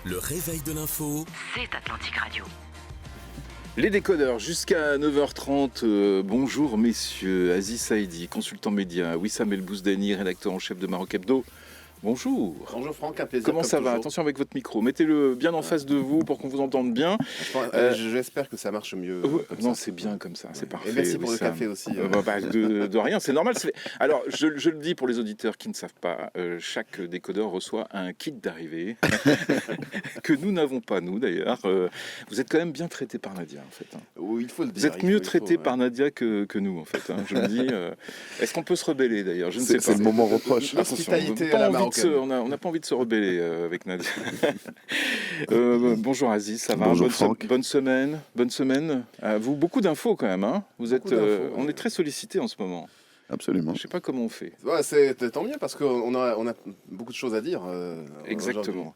Le réveil de l'info. C'est Atlantique Radio. Les décodeurs jusqu'à 9h30. Bonjour messieurs, Aziz Saïdi, consultant média, Wissam El Bouzdani, rédacteur en chef de Maroc Hebdo. Bonjour. Bonjour Franck, un plaisir. Comment ça va? Toujours. Attention avec votre micro, mettez-le bien en face de vous pour qu'on vous entende bien. J'espère que ça marche mieux. Non, c'est bien comme ça, c'est parfait. Et merci pour Wissam. le café aussi. De rien, c'est normal. Alors, je le dis pour les auditeurs qui ne savent pas, chaque décodeur reçoit un kit d'arrivée que nous n'avons pas, nous d'ailleurs. Vous êtes quand même bien traité par Nadia, en fait. Oui, il faut le dire. Vous êtes mieux traité par Nadia que nous, en fait. Je me dis, est-ce qu'on peut se rebeller d'ailleurs? Je ne sais pas. C'est le moment reproche. L'hospitalité à la marocaine. On n'a pas envie de se rebeller avec Nadia. Bonjour Aziz, ça va? Bonjour Franck. Bonne semaine. Vous, beaucoup d'infos quand même. Hein, on est très sollicités en ce moment. Absolument. Je ne sais pas comment on fait. Ouais, c'est tant mieux parce qu'on a beaucoup de choses à dire. Exactement.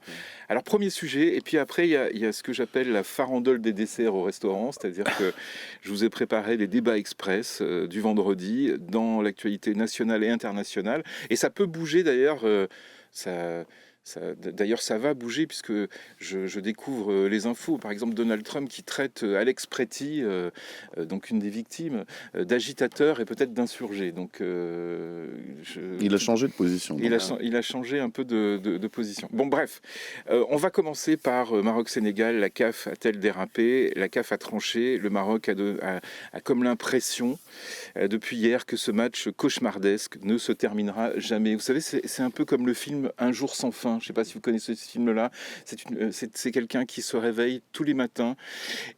Alors, premier sujet, et puis après, il y a ce que j'appelle la farandole des desserts au restaurant, c'est-à-dire que je vous ai préparé les débats express du vendredi dans l'actualité nationale et internationale. Et ça peut bouger d'ailleurs, D'ailleurs, ça va bouger puisque je découvre les infos. Par exemple, Donald Trump qui traite Alex Pretty, donc une des victimes, d'agitateur et peut-être d'insurgé. Donc, il a changé de position. Il a changé un peu de position. Bon, bref, on va commencer par Maroc-Sénégal. La CAF a-t-elle dérapé? La CAF a tranché. Le Maroc a comme l'impression, depuis hier, que ce match cauchemardesque ne se terminera jamais. Vous savez, c'est un peu comme le film Un jour sans fin. Je ne sais pas si vous connaissez ce film-là. C'est quelqu'un qui se réveille tous les matins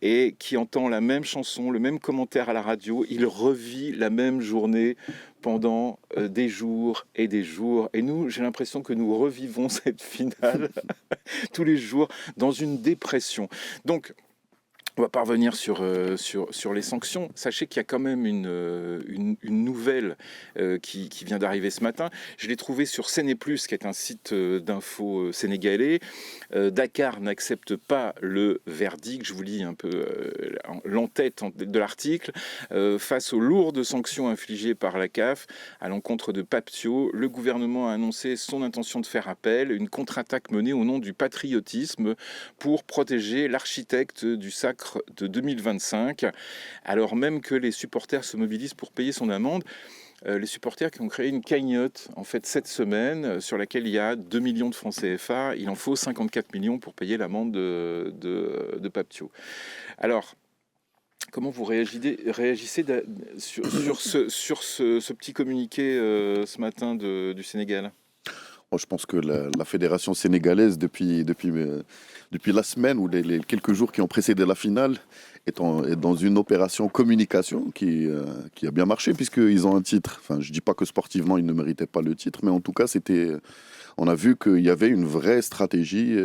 et qui entend la même chanson, le même commentaire à la radio. Il revit la même journée pendant des jours et des jours. Et nous, j'ai l'impression que nous revivons cette finale tous les jours dans une dépression. Donc, on va pas revenir sur les sanctions. Sachez qu'il y a quand même une nouvelle qui vient d'arriver ce matin. Je l'ai trouvée sur CNePlus, qui est un site d'info sénégalais. Dakar n'accepte pas le verdict. Je vous lis un peu l'entête de l'article. Face aux lourdes sanctions infligées par la CAF à l'encontre de Pape Thiaw, le gouvernement a annoncé son intention de faire appel, une contre-attaque menée au nom du patriotisme pour protéger l'architecte du sacre de 2025, alors même que les supporters se mobilisent pour payer son amende. Les supporters qui ont créé une cagnotte en fait cette semaine sur laquelle il y a 2 millions de francs CFA. Il en faut 54 millions pour payer l'amende de Pape Thiaw. Alors, comment vous réagissez sur ce petit communiqué ce matin du Sénégal? Je pense que la fédération sénégalaise, depuis la semaine ou les quelques jours qui ont précédé la finale, est dans une opération communication qui a bien marché, puisqu'ils ont un titre. Enfin, je ne dis pas que sportivement, ils ne méritaient pas le titre, mais en tout cas, on a vu qu'il y avait une vraie stratégie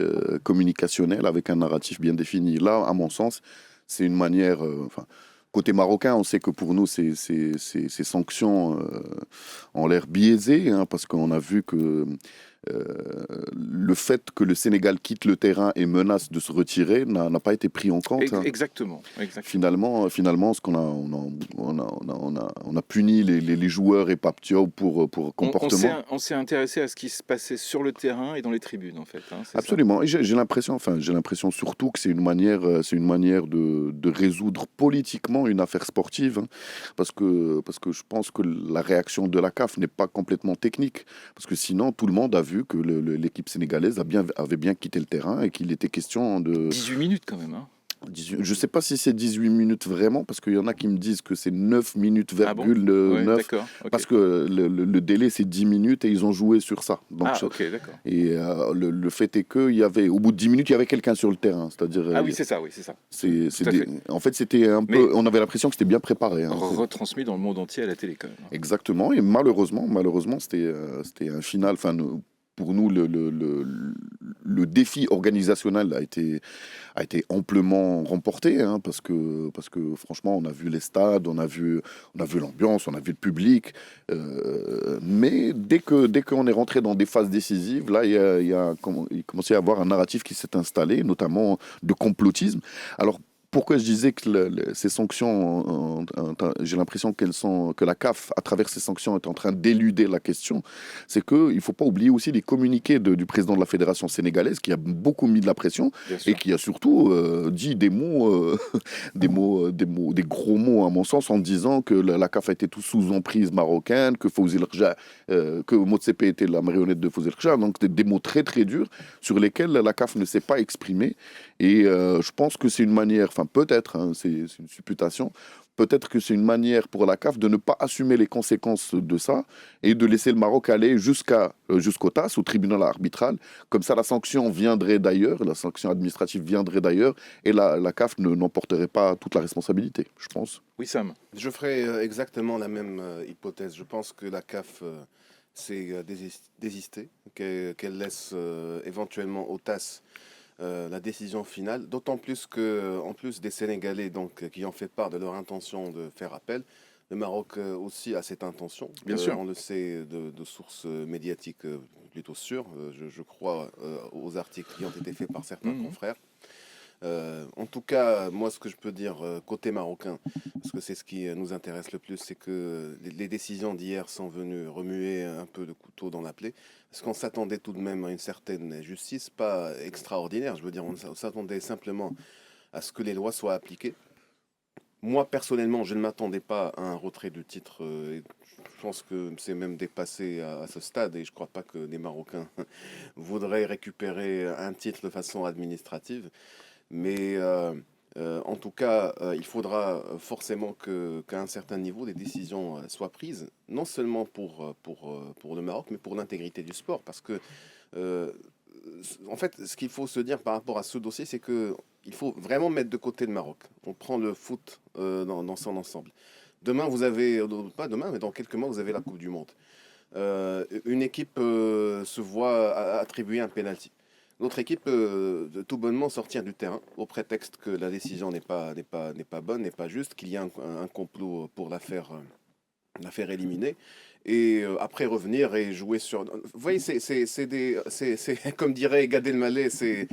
communicationnelle avec un narratif bien défini. Là, à mon sens, c'est une manière... Côté marocain, on sait que pour nous, ces sanctions ont l'air biaisées, parce qu'on a vu que le fait que le Sénégal quitte le terrain et menace de se retirer n'a pas été pris en compte. Exactement. Finalement, ce qu'on a puni les joueurs et Pape Thiaw pour comportement. On s'est intéressé à ce qui se passait sur le terrain et dans les tribunes, en fait. Absolument. Et j'ai l'impression surtout que c'est une manière de résoudre politiquement une affaire sportive, parce que je pense que la réaction de la CAF n'est pas complètement technique, parce que sinon tout le monde a vu que l'équipe sénégalaise avait bien quitté le terrain et qu'il était question de... 18 minutes quand même, 18, je ne sais pas si c'est 18 minutes vraiment, parce qu'il y en a qui me disent que c'est 9 minutes, virgule 9, d'accord, okay. Parce que le délai c'est 10 minutes et ils ont joué sur ça. Donc, ok, d'accord. Et le fait est qu'il y avait, au bout de 10 minutes, il y avait quelqu'un sur le terrain. C'est-à-dire, oui, c'est ça. En fait, c'était un peu, on avait l'impression que c'était bien préparé. Retransmis dans le monde entier à la télé quand même. Exactement, et malheureusement, c'était un final... Pour nous, le défi organisationnel a été amplement remporté, parce que franchement, on a vu les stades, on a vu l'ambiance, on a vu le public. Mais dès qu'on est rentré dans des phases décisives, là, il commençait à y avoir un narratif qui s'est installé, notamment de complotisme. Alors, pourquoi je disais que ces sanctions, j'ai l'impression que la CAF, à travers ces sanctions, est en train d'éluder la question, c'est qu'il ne faut pas oublier aussi les communiqués du président de la Fédération sénégalaise qui a beaucoup mis de la pression et qui a surtout dit des mots, des gros mots à mon sens, en disant que la CAF a été tout sous emprise marocaine, que que Motsepe était la marionnette de Fawzi El-Rja, donc des mots très très durs sur lesquels la CAF ne s'est pas exprimée. Et je pense que c'est une manière, enfin peut-être, hein, c'est une supputation, peut-être que c'est une manière pour la CAF de ne pas assumer les conséquences de ça et de laisser le Maroc aller jusqu'au TAS, au tribunal arbitral. Comme ça, la sanction viendrait d'ailleurs, la sanction administrative viendrait d'ailleurs, et la CAF n'emporterait pas toute la responsabilité, je pense. Oui, Sam. Je ferai exactement la même hypothèse. Je pense que la CAF s'est désistée, qu'elle laisse éventuellement au TAS la décision finale, d'autant plus que, en plus des Sénégalais donc, qui ont fait part de leur intention de faire appel, le Maroc aussi a cette intention. Bien sûr. On le sait de sources médiatiques plutôt sûres. Je crois aux articles qui ont été faits par certains confrères. En tout cas, moi, ce que je peux dire côté marocain, parce que c'est ce qui nous intéresse le plus, c'est que les décisions d'hier sont venues remuer un peu le couteau dans la plaie, parce qu'on s'attendait tout de même à une certaine justice, pas extraordinaire. Je veux dire, on s'attendait simplement à ce que les lois soient appliquées. Moi, personnellement, je ne m'attendais pas à un retrait du titre. Je pense que c'est même dépassé à ce stade, et je ne crois pas que les Marocains voudraient récupérer un titre de façon administrative. Mais en tout cas, il faudra forcément qu'à un certain niveau, des décisions soient prises, non seulement pour le Maroc, mais pour l'intégrité du sport. Parce que, en fait, ce qu'il faut se dire par rapport à ce dossier, c'est qu'il faut vraiment mettre de côté le Maroc. On prend le foot dans son ensemble. Demain, vous avez, pas demain, mais dans quelques mois, vous avez la Coupe du Monde. Une équipe se voit attribuer un penalty. L'autre équipe de tout bonnement sortir du terrain au prétexte que la décision n'est pas bonne, n'est pas juste, qu'il y a un complot pour la faire éliminer, et après revenir et jouer sur... Vous voyez, c'est comme dirait Gad Elmaleh, c'est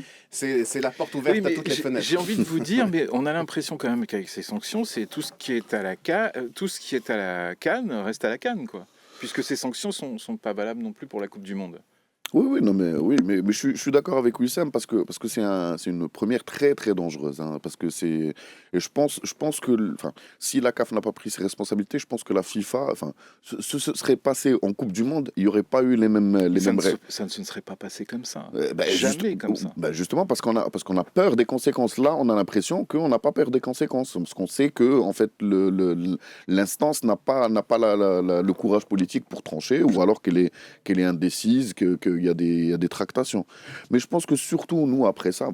la porte ouverte à toutes les fenêtres. J'ai envie de vous dire, mais on a l'impression quand même qu'avec ces sanctions, c'est tout ce qui est à la CAN reste à la CAN, quoi. Puisque ces sanctions sont pas valables non plus pour la Coupe du Monde. Oui, non, mais je suis d'accord avec Wissam parce que c'est une première très très dangereuse, hein, parce que et je pense que, enfin, si la CAF n'a pas pris ses responsabilités, je pense que la FIFA, enfin, ce serait passé en Coupe du Monde, il n'y aurait pas eu les mêmes Ça ne se serait pas passé comme ça. Jamais comme ça. Justement parce qu'on a peur des conséquences. Là, on a l'impression qu'on n'a pas peur des conséquences, parce qu'on sait que en fait l'instance n'a pas le courage politique pour trancher, ou alors qu'elle est indécise, qu'il y a des tractations. Mais je pense que surtout, nous, après ça,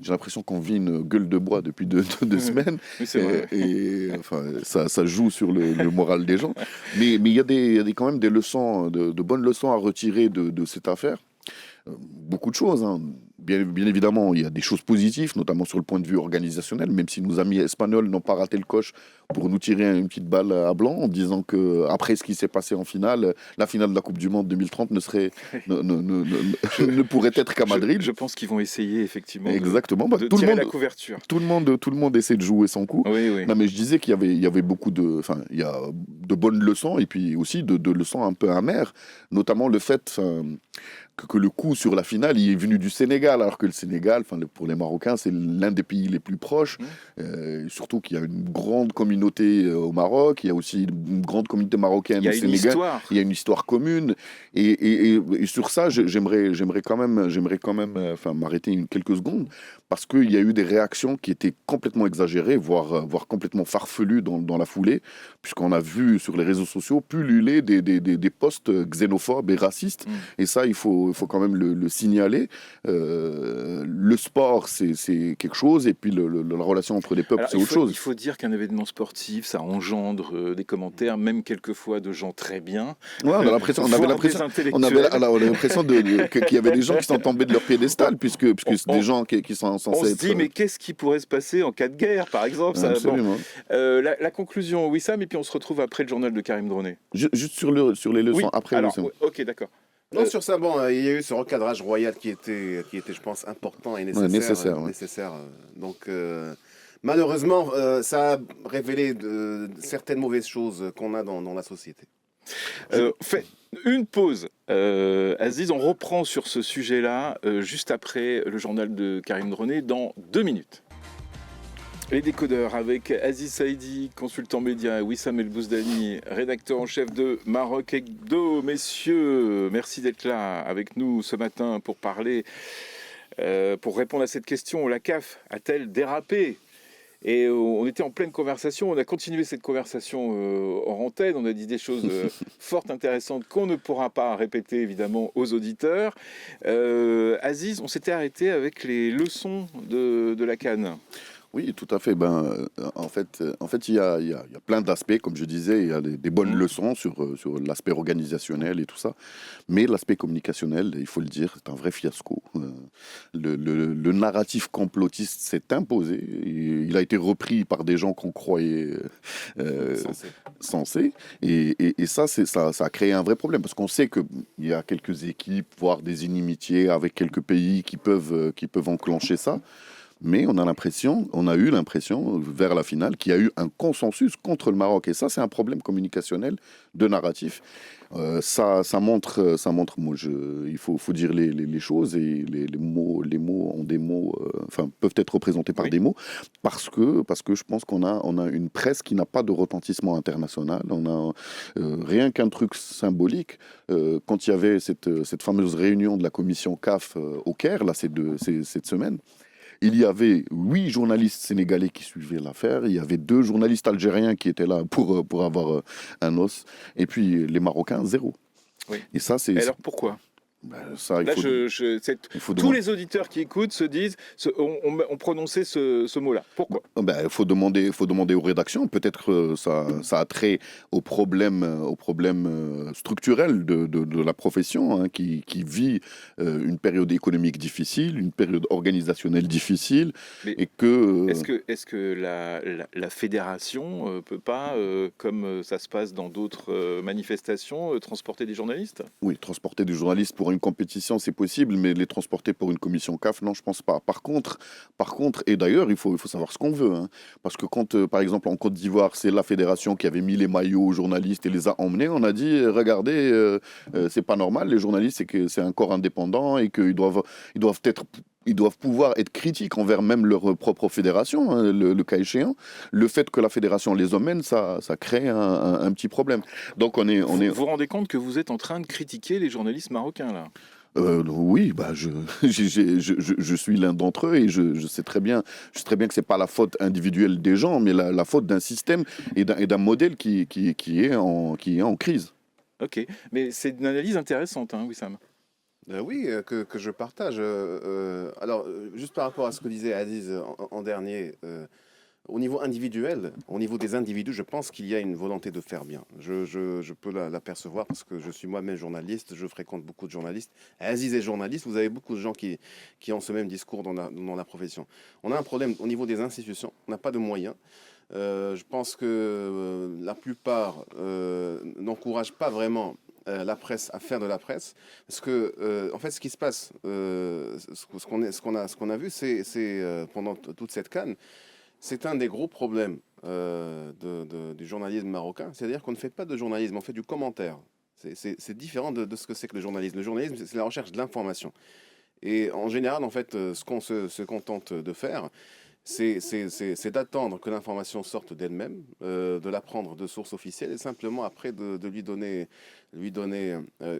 j'ai l'impression qu'on vit une gueule de bois depuis deux semaines. Oui, c'est vrai. Et enfin, ça joue sur le moral des gens. Mais il y a quand même des leçons, de bonnes leçons à retirer de cette affaire. Beaucoup de choses, hein. Bien évidemment, il y a des choses positives, notamment sur le point de vue organisationnel, même si nos amis espagnols n'ont pas raté le coche pour nous tirer une petite balle à blanc en disant que après ce qui s'est passé en finale, la finale de la Coupe du Monde 2030 ne pourrait être qu'à Madrid. Je pense qu'ils vont essayer effectivement exactement de tirer la couverture. Tout le monde essaie de jouer son coup. Oui. Non, mais je disais qu'il y avait beaucoup il y a de bonnes leçons et puis aussi de leçons un peu amères, notamment le fait que le coup sur la finale, il est venu du Sénégal, alors que le Sénégal, pour les Marocains, c'est l'un des pays les plus proches. Surtout qu'il y a une grande communauté au Maroc, il y a aussi une grande communauté marocaine au Sénégal. Il y a une histoire commune. Et sur ça, j'aimerais quand même m'arrêter quelques secondes, parce qu'il y a eu des réactions qui étaient complètement exagérées, voire complètement farfelues dans la foulée, puisqu'on a vu sur les réseaux sociaux pulluler des posts xénophobes et racistes. Et ça, il faut quand même le signaler. Le sport, c'est quelque chose, et puis la relation entre les peuples, c'est autre chose. Il faut dire qu'un événement sportif, ça engendre des commentaires, même quelquefois de gens très bien. Ouais, on avait l'impression qu'il y avait des gens qui sont tombés de leur piédestal, puisque c'est des gens qui sont censés être... On se dit, mais qu'est-ce qui pourrait se passer en cas de guerre, par exemple? Absolument. La conclusion, Wissam, et puis on se retrouve après le journal de Karim Droné. Juste sur les leçons, après. Alors, ok, d'accord. Non, sur ça, il y a eu ce recadrage royal qui était, je pense, important et nécessaire. Ouais. Donc, Malheureusement, ça a révélé certaines mauvaises choses qu'on a dans la société. Fait une pause. Aziz, on reprend sur ce sujet-là juste après le journal de Karim Droné dans 2 minutes. Les décodeurs avec Aziz Saïdi, consultant média, Wissam El Bouzdani, rédacteur en chef de Maroc Hebdo. Messieurs, merci d'être là avec nous ce matin pour parler, pour répondre à cette question. La CAF a-t-elle dérapé ? Et on était en pleine conversation, on a continué cette conversation hors antenne, on a dit des choses fortes, intéressantes qu'on ne pourra pas répéter évidemment aux auditeurs. Aziz, on s'était arrêté avec les leçons de la CAN. Oui, tout à fait. En fait, il y a plein d'aspects, comme je disais, il y a des bonnes leçons sur l'aspect organisationnel et tout ça. Mais l'aspect communicationnel, il faut le dire, c'est un vrai fiasco. Le narratif complotiste s'est imposé. Il a été repris par des gens qu'on croyait sensés. Et ça a créé un vrai problème. Parce qu'on sait qu'il y a quelques équipes, voire des inimitiés avec quelques pays qui peuvent enclencher ça. Mais on a eu l'impression, vers la finale, qu'il y a eu un consensus contre le Maroc. Et ça, c'est un problème communicationnel de narratif. Ça montre, il faut dire les choses, et les mots ont des mots, peuvent être représentés par des mots, parce que je pense qu'on a une presse qui n'a pas de retentissement international. On a rien qu'un truc symbolique. Quand il y avait cette fameuse réunion de la commission CAF au Caire, là, cette semaine, il y avait 8 journalistes sénégalais qui suivaient l'affaire. Il y avait 2 journalistes algériens qui étaient là pour avoir un os. Et puis les Marocains, 0. Oui. Et ça, c'est... Et alors pourquoi ? Ça, Là, il faut tous les auditeurs qui écoutent se disent, ont prononcé ce mot-là. Pourquoi ? Il faut demander aux rédactions. Peut-être que ça a trait aux problèmes structurels de la profession, hein, qui vit une période économique difficile, une période organisationnelle difficile. Mais et que est-ce que la fédération peut pas, comme ça se passe dans d'autres manifestations, transporter des journalistes ? Oui, transporter des journalistes pour une compétition, c'est possible, mais les transporter pour une commission CAF, non, je pense pas. Par contre, et d'ailleurs, il faut savoir ce qu'on veut, hein, parce que quand, par exemple, en Côte d'Ivoire, c'est la fédération qui avait mis les maillots aux journalistes et les a emmenés, on a dit, regardez, c'est pas normal, les journalistes, c'est un corps indépendant et qu'ils doivent pouvoir être critiques envers même leur propre fédération, hein, le cas échéant. Le fait que la fédération les emmène, ça crée un petit problème. Donc Vous vous rendez compte que vous êtes en train de critiquer les journalistes marocains, là ? Oui, je suis l'un d'entre eux, et je sais très bien que c'est pas la faute individuelle des gens, mais la faute d'un système et d'un modèle qui est en crise. Ok, mais c'est une analyse intéressante, hein, Wissam. Oui, que je partage. Alors, juste par rapport à ce que disait Aziz en dernier, au niveau individuel, au niveau des individus, je pense qu'il y a une volonté de faire bien. Je peux l'apercevoir parce que je suis moi-même journaliste, je fréquente beaucoup de journalistes. Aziz est journaliste, vous avez beaucoup de gens qui ont ce même discours dans la profession. On a un problème au niveau des institutions, on n'a pas de moyens. Je pense que la plupart n'encouragent pas vraiment la presse à faire de la presse, parce que en fait ce qui se passe, ce qu'on a vu, c'est pendant toute cette CAN, c'est un des gros problèmes du journalisme marocain, c'est-à-dire qu'on ne fait pas de journalisme, on fait du commentaire. C'est différent de ce que c'est que le journalisme. Le journalisme, c'est la recherche de l'information. Et en général, en fait, ce qu'on se contente de faire, c'est d'attendre que l'information sorte d'elle-même, de la prendre de source officielle et simplement après de lui donner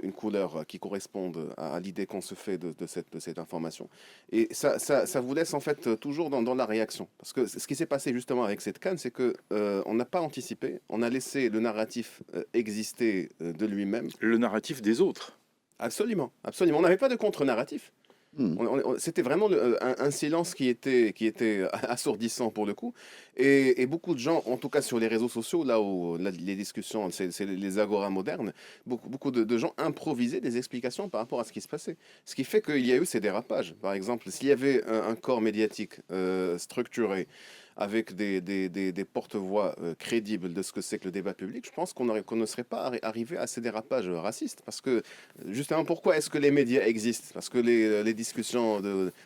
une couleur qui corresponde à l'idée qu'on se fait de cette information. Et ça vous laisse en fait toujours dans la réaction. Parce que ce qui s'est passé justement avec cette CAN, c'est que on n'a pas anticipé, on a laissé le narratif exister de lui-même. Le narratif des autres. Absolument, absolument. On n'avait pas de contre-narratif. C'était vraiment un silence qui était assourdissant pour le coup. Et beaucoup de gens, en tout cas sur les réseaux sociaux, là où les discussions, c'est les agora modernes, beaucoup de gens improvisaient des explications par rapport à ce qui se passait. Ce qui fait qu'il y a eu ces dérapages. Par exemple, s'il y avait un corps médiatique structuré, avec des porte-voix crédibles de ce que c'est que le débat public, je pense qu'on ne serait pas arrivé à ces dérapages racistes. Parce que, justement, pourquoi est-ce que les médias existent? Parce que les discussions,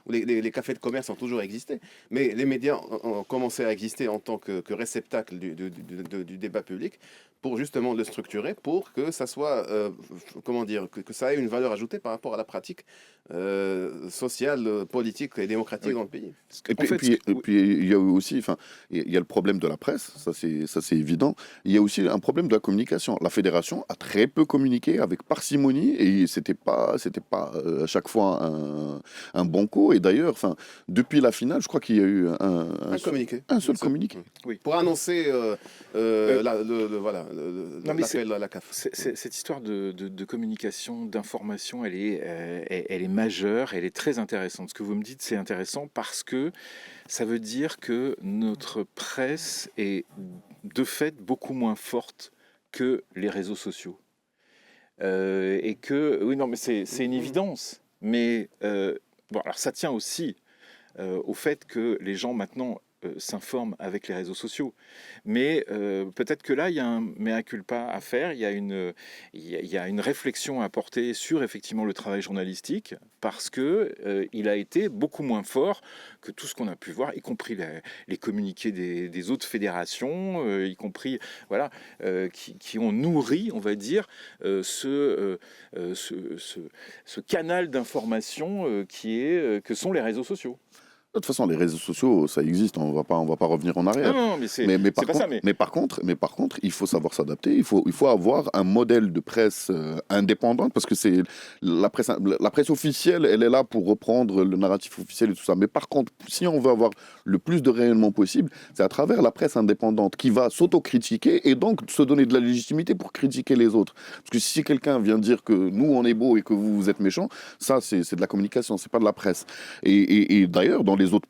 ou les cafés de commerce ont toujours existé. Mais les médias ont commencé à exister en tant que réceptacle du débat public pour justement le structurer, pour que ça soit, comment dire, que ça ait une valeur ajoutée par rapport à la pratique sociale, politique et démocratique dans le pays. Et puis, il y a aussi, enfin, il y a le problème de la presse, ça c'est évident. Il y a aussi un problème de la communication. La fédération a très peu communiqué avec parcimonie et c'était pas à chaque fois un bon coup. Et d'ailleurs, enfin, depuis la finale, je crois qu'il y a eu Un communiqué. un seul communiqué. Oui. Pour annoncer l'appel à la CAF. Cette histoire de communication, d'information, elle est majeure, elle est très intéressante. Ce que vous me dites, c'est intéressant parce que ça veut dire que notre presse est de fait beaucoup moins forte que les réseaux sociaux. Et que, oui, non, mais c'est une évidence. Mais bon, alors ça tient aussi au fait que les gens maintenant s'informent avec les réseaux sociaux. Mais peut-être que là, il y a un mea culpa à faire, il y a une réflexion à porter sur effectivement le travail journalistique, parce que il a été beaucoup moins fort que tout ce qu'on a pu voir, y compris les communiqués des autres fédérations, y compris voilà, qui ont nourri, on va dire, ce canal d'information que sont les réseaux sociaux. De toute façon, les réseaux sociaux, ça existe, on va pas revenir en arrière. Non, mais c'est pas ça. Mais par contre, il faut savoir s'adapter. Il faut avoir un modèle de presse indépendante, parce que c'est la presse officielle, elle est là pour reprendre le narratif officiel et tout ça. Mais par contre, si on veut avoir le plus de rayonnement possible, c'est à travers la presse indépendante qui va s'auto-critiquer et donc se donner de la légitimité pour critiquer les autres. Parce que si quelqu'un vient dire que nous on est beau et que vous êtes méchants, ça c'est de la communication, c'est pas de la presse. Et d'ailleurs, dans les autres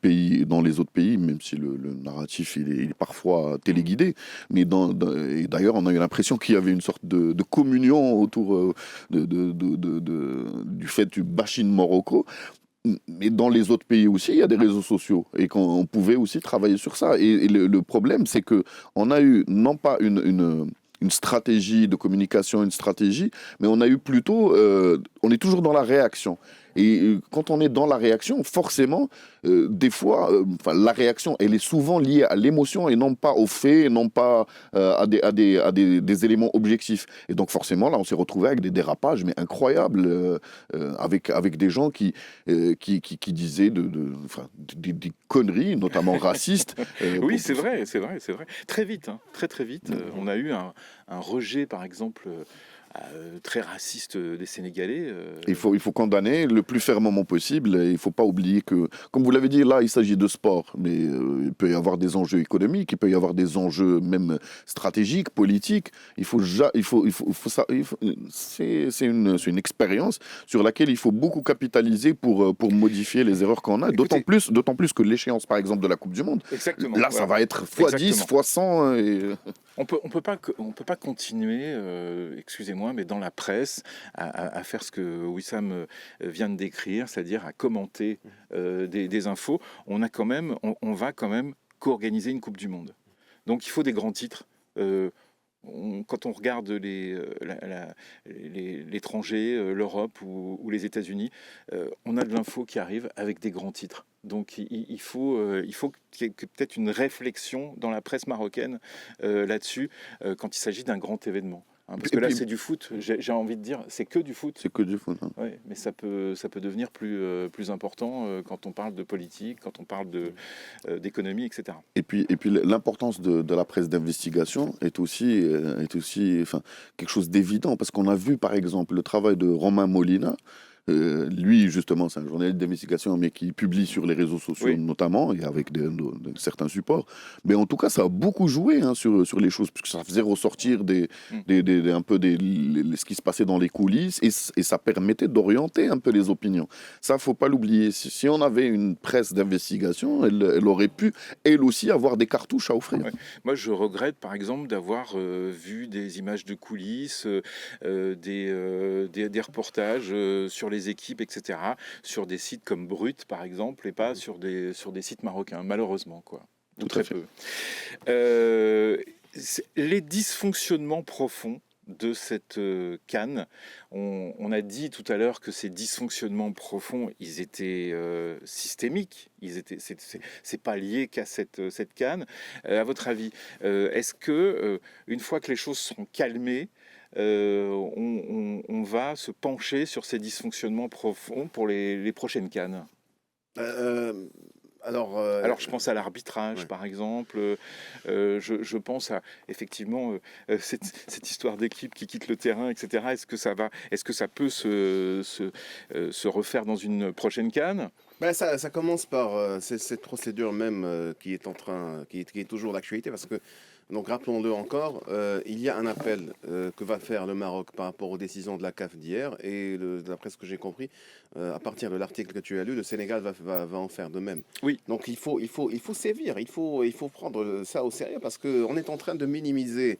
pays, même si le narratif il est parfois téléguidé, mais et d'ailleurs on a eu l'impression qu'il y avait une sorte de communion autour du fait du bashing Morocco. Mais dans les autres pays aussi, il y a des réseaux sociaux et qu'on pouvait aussi travailler sur ça. Et le problème, c'est que on a eu non pas une stratégie de communication, une stratégie, mais on a eu plutôt, on est toujours dans la réaction. Et quand on est dans la réaction, forcément, des fois, la réaction, elle est souvent liée à l'émotion et non pas aux faits, et non pas à des éléments objectifs. Et donc forcément, là, on s'est retrouvé avec des dérapages, mais incroyables, avec des gens qui disaient des conneries, notamment racistes. Oui, c'est vrai. Très vite, hein, très vite, on a eu un rejet, par exemple, très raciste des Sénégalais. Il faut condamner le plus fermement possible. Et il ne faut pas oublier que, comme vous l'avez dit, là, il s'agit de sport, mais il peut y avoir des enjeux économiques, il peut y avoir des enjeux même stratégiques, politiques. C'est une expérience sur laquelle il faut beaucoup capitaliser pour modifier les erreurs qu'on a. D'autant plus que l'échéance, par exemple, de la Coupe du Monde, exactement, là, ça va être x10, x100. Et... On peut pas continuer, excusez-moi, mais dans la presse, à faire ce que Wissam vient de décrire, c'est-à-dire à commenter des infos. On va quand même co-organiser une Coupe du Monde. Donc il faut des grands titres. Quand on regarde l'étranger, l'Europe ou les États-Unis, on a de l'info qui arrive avec des grands titres. Donc il faut qu'il y ait peut-être une réflexion dans la presse marocaine là-dessus quand il s'agit d'un grand événement. Parce que là, c'est du foot. J'ai envie de dire, c'est que du foot. C'est que du foot. Hein. Ouais, mais ça peut devenir plus important quand on parle de politique, quand on parle d'économie, etc. Et puis l'importance de la presse d'investigation est aussi quelque chose d'évident, parce qu'on a vu, par exemple, le travail de Romain Molina. Lui, justement, c'est un journaliste d'investigation, mais qui publie sur les réseaux sociaux notamment, et avec certains supports. Mais en tout cas, ça a beaucoup joué sur les choses, puisque ça faisait ressortir un peu ce qui se passait dans les coulisses, et ça permettait d'orienter un peu les opinions. Ça, faut pas l'oublier. Si on avait une presse d'investigation, elle aurait pu, elle aussi, avoir des cartouches à offrir. Ouais. Moi, je regrette, par exemple, d'avoir vu des images de coulisses, des reportages sur les équipes, etc., sur des sites comme Brut, par exemple, et pas sur des sites marocains, malheureusement, quoi. ou très peu. Les dysfonctionnements profonds de cette CAN, on a dit tout à l'heure que ces dysfonctionnements profonds, ils étaient systémiques, c'est pas lié qu'à cette CAN. À votre avis, est-ce que une fois que les choses sont calmées, on va se pencher sur ces dysfonctionnements profonds pour les prochaines CAN? Alors, je pense à l'arbitrage, ouais. par exemple. Je pense à, effectivement, cette histoire d'équipe qui quitte le terrain, etc. Est-ce que ça peut se refaire dans une prochaine CAN? Ça commence par cette procédure même qui est toujours d'actualité parce que, donc rappelons-le encore, il y a un appel que va faire le Maroc par rapport aux décisions de la CAF d'hier et d'après ce que j'ai compris, à partir de l'article que tu as lu, le Sénégal va en faire de même. Oui. Donc il faut sévir, il faut prendre ça au sérieux parce qu'on est en train de minimiser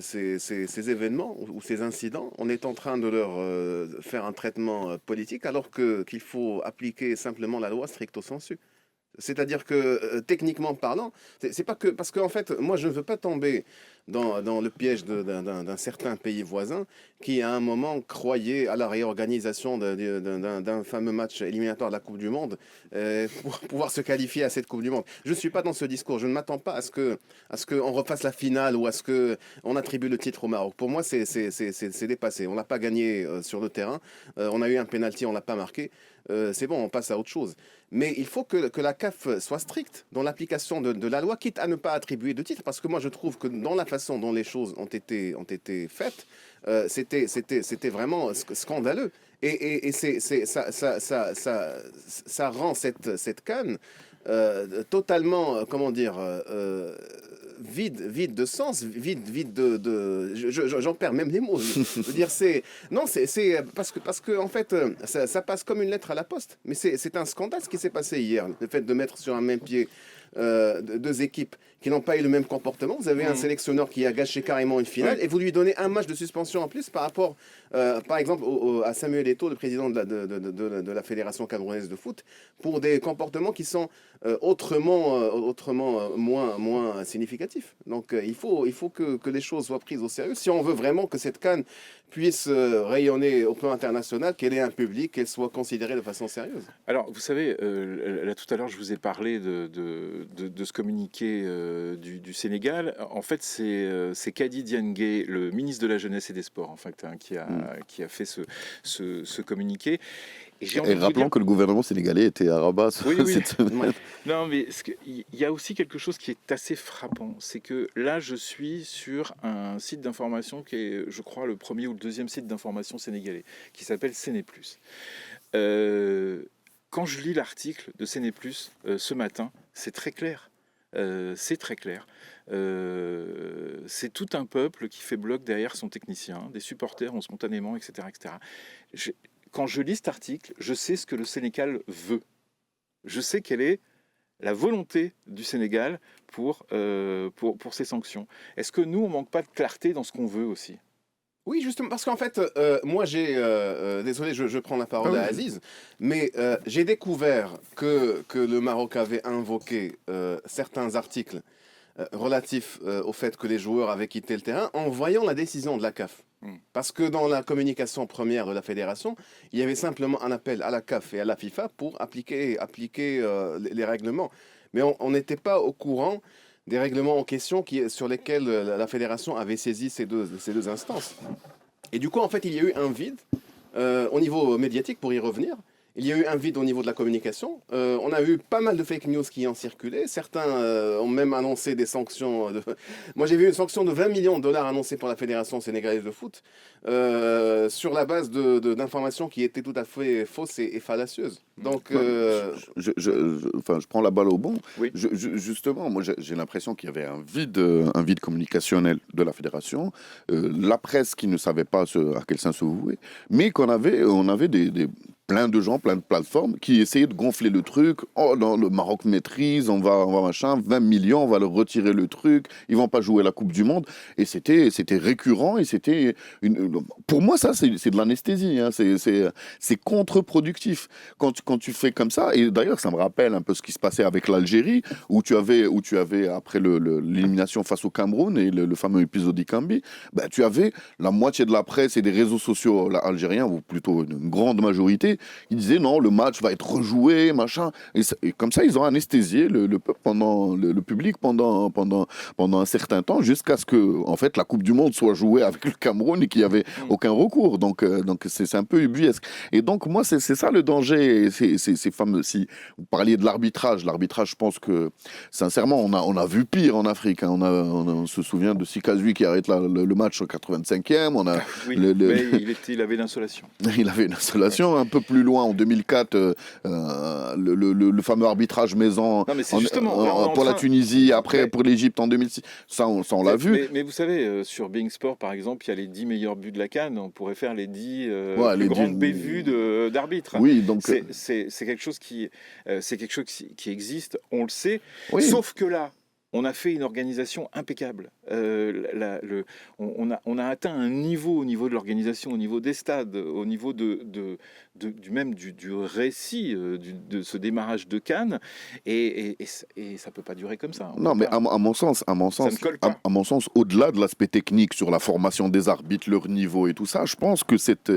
ces événements ou ces incidents, on est en train de leur faire un traitement politique alors qu'il faut appliquer simplement la loi stricto sensu. C'est-à-dire que techniquement parlant, c'est pas que parce qu'en fait, moi je ne veux pas tomber dans le piège d'un certain pays voisin qui à un moment croyait à la réorganisation d'un fameux match éliminatoire de la Coupe du Monde pour pouvoir se qualifier à cette Coupe du Monde. Je ne suis pas dans ce discours. Je ne m'attends pas à ce qu'on refasse la finale ou à ce qu'on attribue le titre au Maroc. Pour moi, c'est dépassé. On n'a pas gagné sur le terrain. On a eu un penalty, on l'a pas marqué. C'est bon, on passe à autre chose. Mais il faut que la CAF soit stricte dans l'application de la loi, quitte à ne pas attribuer de titre. Parce que moi, je trouve que dans la façon dont les choses ont été faites, c'était vraiment scandaleux. Et ça rend cette CAN totalement, comment dire, vide de sens, vide de j'en perds même les mots. Je veux dire, non, c'est parce que en fait, ça passe comme une lettre à la poste. Mais c'est un scandale ce qui s'est passé hier, le fait de mettre sur un même pied deux équipes qui n'ont pas eu le même comportement. Vous avez un sélectionneur qui a gâché carrément une finale et vous lui donnez un match de suspension en plus par rapport, par exemple, à Samuel Eto'o, le président de la Fédération camerounaise de foot, pour des comportements qui sont autrement moins significatifs. Donc il faut que les choses soient prises au sérieux. Si on veut vraiment que cette CAN puisse rayonner au plan international, qu'elle ait un public, qu'elle soit considérée de façon sérieuse. Alors, vous savez, là tout à l'heure, je vous ai parlé de ce communiqué du Sénégal. En fait, c'est Kadi Diangué, le ministre de la Jeunesse et des Sports, en fait, hein, qui a fait ce communiqué. Et rappelons que le gouvernement sénégalais était à Rabat cette semaine. Non, mais il y a aussi quelque chose qui est assez frappant. C'est que là, je suis sur un site d'information qui est, je crois, le premier ou le deuxième site d'information sénégalais, qui s'appelle Séné+. Quand je lis l'article de Séné+, ce matin, c'est très clair. C'est très clair. C'est tout un peuple qui fait bloc derrière son technicien. Des supporters ont spontanément, etc. etc. Quand je lis cet article, je sais ce que le Sénégal veut. Je sais quelle est la volonté du Sénégal pour ces sanctions. Est-ce que nous, on manque pas de clarté dans ce qu'on veut aussi ? Oui, justement, parce qu'en fait, moi désolé, je prends la parole à Aziz, mais j'ai découvert que le Maroc avait invoqué certains articles relatifs au fait que les joueurs avaient quitté le terrain en voyant la décision de la CAF. Parce que dans la communication première de la fédération, il y avait simplement un appel à la CAF et à la FIFA pour appliquer les règlements. Mais on n'était pas au courant des règlements en question sur lesquels la fédération avait saisi ces deux instances. Et du coup, en fait, il y a eu un vide au niveau médiatique, pour y revenir. Il y a eu un vide au niveau de la communication. On a eu pas mal de fake news qui ont circulé. Certains ont même annoncé des sanctions. Moi, j'ai vu une sanction de 20 millions de dollars annoncée pour la Fédération sénégalaise de foot sur la base d'informations qui étaient tout à fait fausses et fallacieuses. Donc, je prends la balle au bon. Oui. Justement, moi, j'ai l'impression qu'il y avait un vide communicationnel de la fédération, la presse qui ne savait pas à quel sens se vouer, mais on avait des plein de gens, plein de plateformes qui essayaient de gonfler le truc. Oh non, le Maroc maîtrise, on va machin, 20 millions, on va leur retirer le truc, ils vont pas jouer la Coupe du Monde. Et c'était récurrent et c'était pour moi ça c'est de l'anesthésie, hein. C'est contre-productif quand tu fais comme ça. Et d'ailleurs ça me rappelle un peu ce qui se passait avec l'Algérie où tu avais après l'élimination face au Cameroun et le fameux épisode d'Ikambi, ben, tu avais la moitié de la presse et des réseaux sociaux algériens, ou plutôt une grande majorité, ils disaient non, le match va être rejoué, machin. Et comme ça, ils ont anesthésié le peuple le public pendant un certain temps, jusqu'à ce que, en fait, la Coupe du Monde soit jouée avec le Cameroun et qu'il n'y avait aucun recours. Donc c'est un peu ubuesque. Et donc, moi, c'est ça le danger. Ces fameux, si vous parliez de l'arbitrage, je pense que, sincèrement, on a vu pire en Afrique. Hein. On se souvient de Sikazui qui arrête le match au 85e. Oui, mais il avait l'insolation. Il avait une installation un peu plus loin en 2004, le fameux arbitrage maison pour la Tunisie, après pour l'Égypte en 2006. Ça, on l'a vu. Mais vous savez, sur Being Sport, par exemple, il y a les 10 meilleurs buts de la CAN. On pourrait faire les 10 plus grandes bévues d'arbitres. Oui, donc c'est quelque chose qui existe, on le sait. Oui. Sauf que là, on a fait une organisation impeccable. On a atteint un niveau au niveau de l'organisation, au niveau des stades, au niveau du récit de ce démarrage de Cannes, et ça peut pas durer comme ça. Non, mais à mon sens, au-delà de l'aspect technique sur la formation des arbitres, leur niveau et tout ça, je pense que cette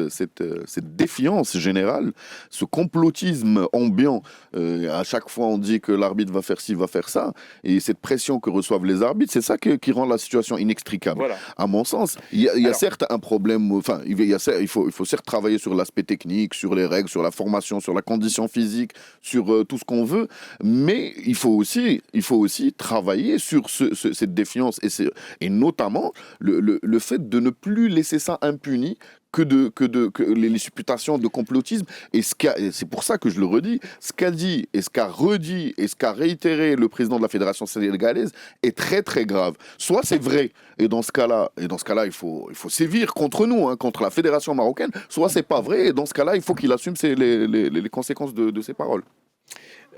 défiance générale, ce complotisme ambiant, à chaque fois on dit que l'arbitre va faire ci, va faire ça, et cette pression que reçoivent les arbitres, c'est ça qui rend la situation inextricable. Voilà. À mon sens, il y a certes un problème, enfin, il faut certes travailler sur l'aspect technique, sur les règles, sur la formation, sur la condition physique, sur tout ce qu'on veut, mais il faut aussi travailler sur cette défiance et notamment le fait de ne plus laisser ça impuni que les supputations de complotisme. Et c'est pour ça que je le redis, ce qu'a dit et ce qu'a redit et ce qu'a réitéré le président de la Fédération sénégalaise est très très grave. Soit c'est vrai, et dans ce cas-là, il faut sévir contre nous, hein, contre la Fédération marocaine, soit c'est pas vrai, et dans ce cas-là, il faut qu'il assume les conséquences de ses paroles.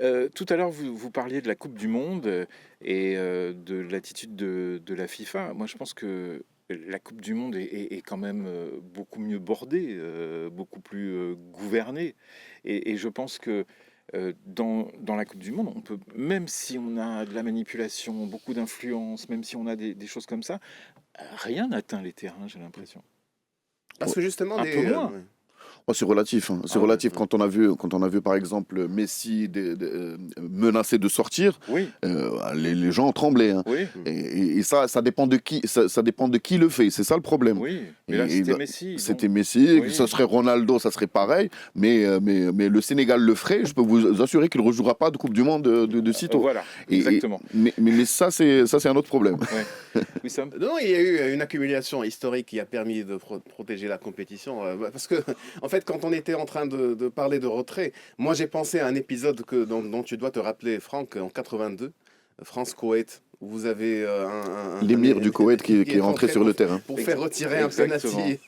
Tout à l'heure, vous parliez de la Coupe du Monde et de l'attitude de la FIFA. Moi, je pense que la Coupe du Monde est quand même beaucoup mieux bordée, beaucoup plus gouvernée. Et je pense que dans la Coupe du Monde, on peut, même si on a de la manipulation, beaucoup d'influence, même si on a des choses comme ça, rien n'atteint les terrains, j'ai l'impression. Parce que justement, Un peu moins. Oh, c'est relatif. Hein. C'est relatif. Quand on a vu, par exemple, Messi menacé de sortir, oui. Les gens tremblaient. Hein. Oui. Et ça dépend de qui. Ça dépend de qui le fait. C'est ça le problème. Oui. Mais là, c'était Messi. C'était Messi. Oui. Ça serait Ronaldo, ça serait pareil. Mais le Sénégal le ferait. Je peux vous assurer qu'il ne rejouera pas de Coupe du Monde de sitôt. Voilà. Exactement. Mais ça, c'est un autre problème. Ouais. Oui, Sam. Non, il y a eu une accumulation historique qui a permis de protéger la compétition. Parce que, en fait, quand on était en train de parler de retrait, moi j'ai pensé à un épisode dont tu dois te rappeler, Franck, en 82, France-Koweït, où vous avez l'émir du Koweït qui est rentré sur le terrain. Pour faire retirer un penalty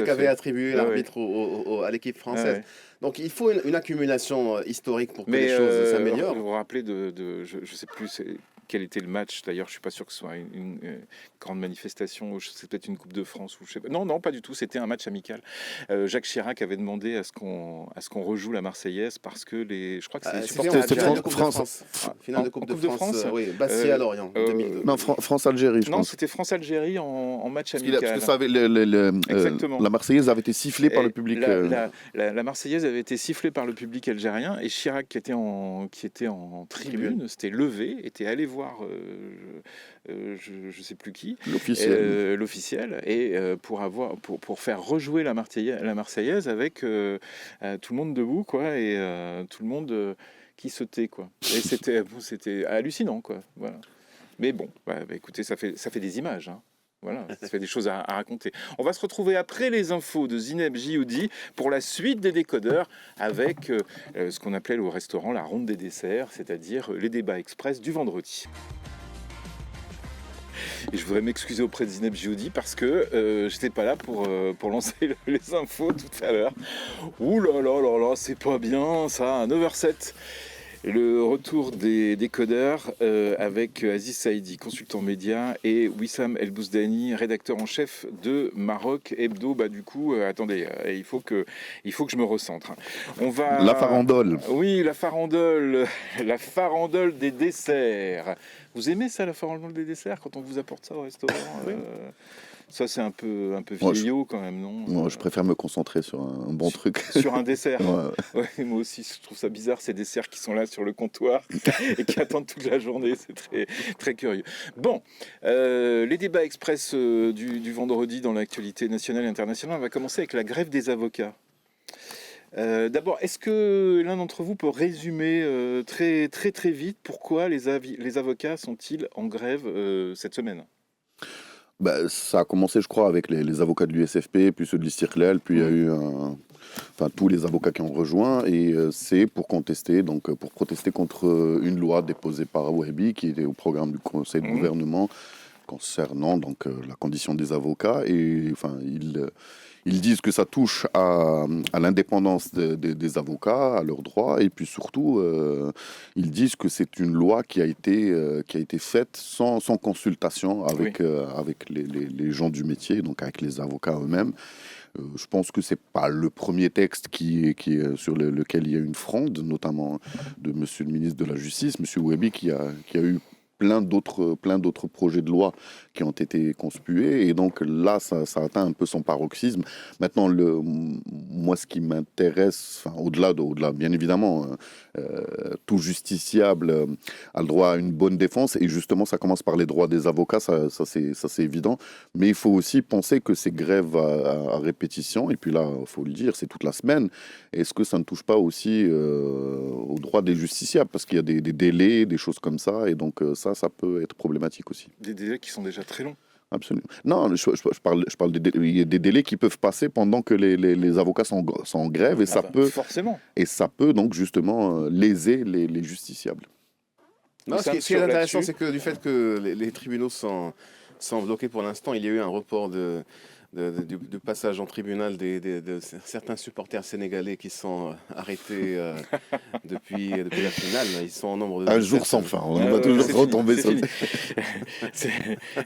qu'avait attribué l'arbitre à l'équipe française. Donc il faut une accumulation historique pour que les choses s'améliorent. Vous vous rappelez je ne sais plus quel était le match, d'ailleurs je ne suis pas sûr que ce soit une grande manifestation, c'est peut-être une Coupe de France, ou je sais pas. Non, pas du tout, c'était un match amical. Jacques Chirac avait demandé à ce qu'on rejoue la Marseillaise parce que je crois que c'est les supporters... C'était France. Finale de Coupe de France, oui, Bastia-Lorient, 2002. Non, France-Algérie, je pense. Non, c'était France-Algérie en match amical. Parce que ça avait la Marseillaise avait été sifflée par le public. La Marseillaise avait été sifflée par le public algérien et Chirac, qui était en tribune, s'était levé, était allé voir je sais plus qui, l'officiel, et pour faire rejouer la Marseillaise avec tout le monde debout, quoi, et tout le monde qui se tait, quoi. Et c'était hallucinant, quoi. Voilà. Mais bon, écoutez, ça fait des images, hein. Voilà, ça fait des choses à raconter. On va se retrouver après les infos de Zineb Jioudi pour la suite des décodeurs avec ce qu'on appelait au restaurant la ronde des desserts, c'est-à-dire les débats express du vendredi. Et je voudrais m'excuser auprès de Zineb Gioudi parce que j'étais pas là pour lancer les infos tout à l'heure. Ouh là là là là, c'est pas bien ça, à 9h07. Le retour des décodeurs avec Aziz Saïdi, consultant média, et Wissam El Bouzdani, rédacteur en chef de Maroc Hebdo. Du coup, attendez, il faut que je me recentre. On va... La farandole. Oui, la farandole des desserts. Vous aimez ça, la farandole des desserts, quand on vous apporte ça au restaurant? Ça, c'est un peu vieillot quand même, non? Moi, je préfère me concentrer sur un bon truc. Sur un dessert. Ouais. Ouais, moi aussi, je trouve ça bizarre, ces desserts qui sont là sur le comptoir et qui attendent toute la journée. C'est très, très curieux. Bon, les débats express du vendredi dans l'actualité nationale et internationale, on va commencer avec la grève des avocats. D'abord, est-ce que l'un d'entre vous peut résumer très, très, très vite pourquoi les avocats sont-ils en grève cette semaine? Ça a commencé, je crois, avec les avocats de l'USFP, puis ceux de l'Istiklal, puis il y a eu tous les avocats qui ont rejoint, et c'est pour contester, donc pour protester contre une loi déposée par Wahbi, qui était au programme du Conseil de gouvernement concernant donc la condition des avocats, et ils disent que ça touche à l'indépendance des avocats, à leurs droits, et puis surtout, ils disent que c'est une loi qui a été faite sans consultation avec les gens du métier, donc avec les avocats eux-mêmes. Je pense que c'est pas le premier texte sur lequel il y a une fronde, notamment de Monsieur le ministre de la Justice, Monsieur Wahbi, qui a eu plein d'autres projets de loi qui ont été conspués, et donc là ça atteint un peu son paroxysme. Maintenant, moi, ce qui m'intéresse, au-delà bien évidemment, tout justiciable a le droit à une bonne défense, et justement ça commence par les droits des avocats, ça c'est évident, mais il faut aussi penser que ces grèves à répétition, et puis là il faut le dire, c'est toute la semaine, est-ce que ça ne touche pas aussi aux droits des justiciables, parce qu'il y a des délais, des choses comme ça, et donc ça peut être problématique aussi. Des délais qui sont déjà très longs. Absolument. Non, je parle il y a des délais qui peuvent passer pendant que les avocats sont en grève, et forcément. Et ça peut donc justement léser les justiciables. Non, ce qui est intéressant, c'est que du fait que les tribunaux sont bloqués pour l'instant, il y a eu un report du passage en tribunal de certains supporters sénégalais qui sont arrêtés depuis la finale. Ils sont en nombre de... Un jour sans fin, on va toujours retomber sur...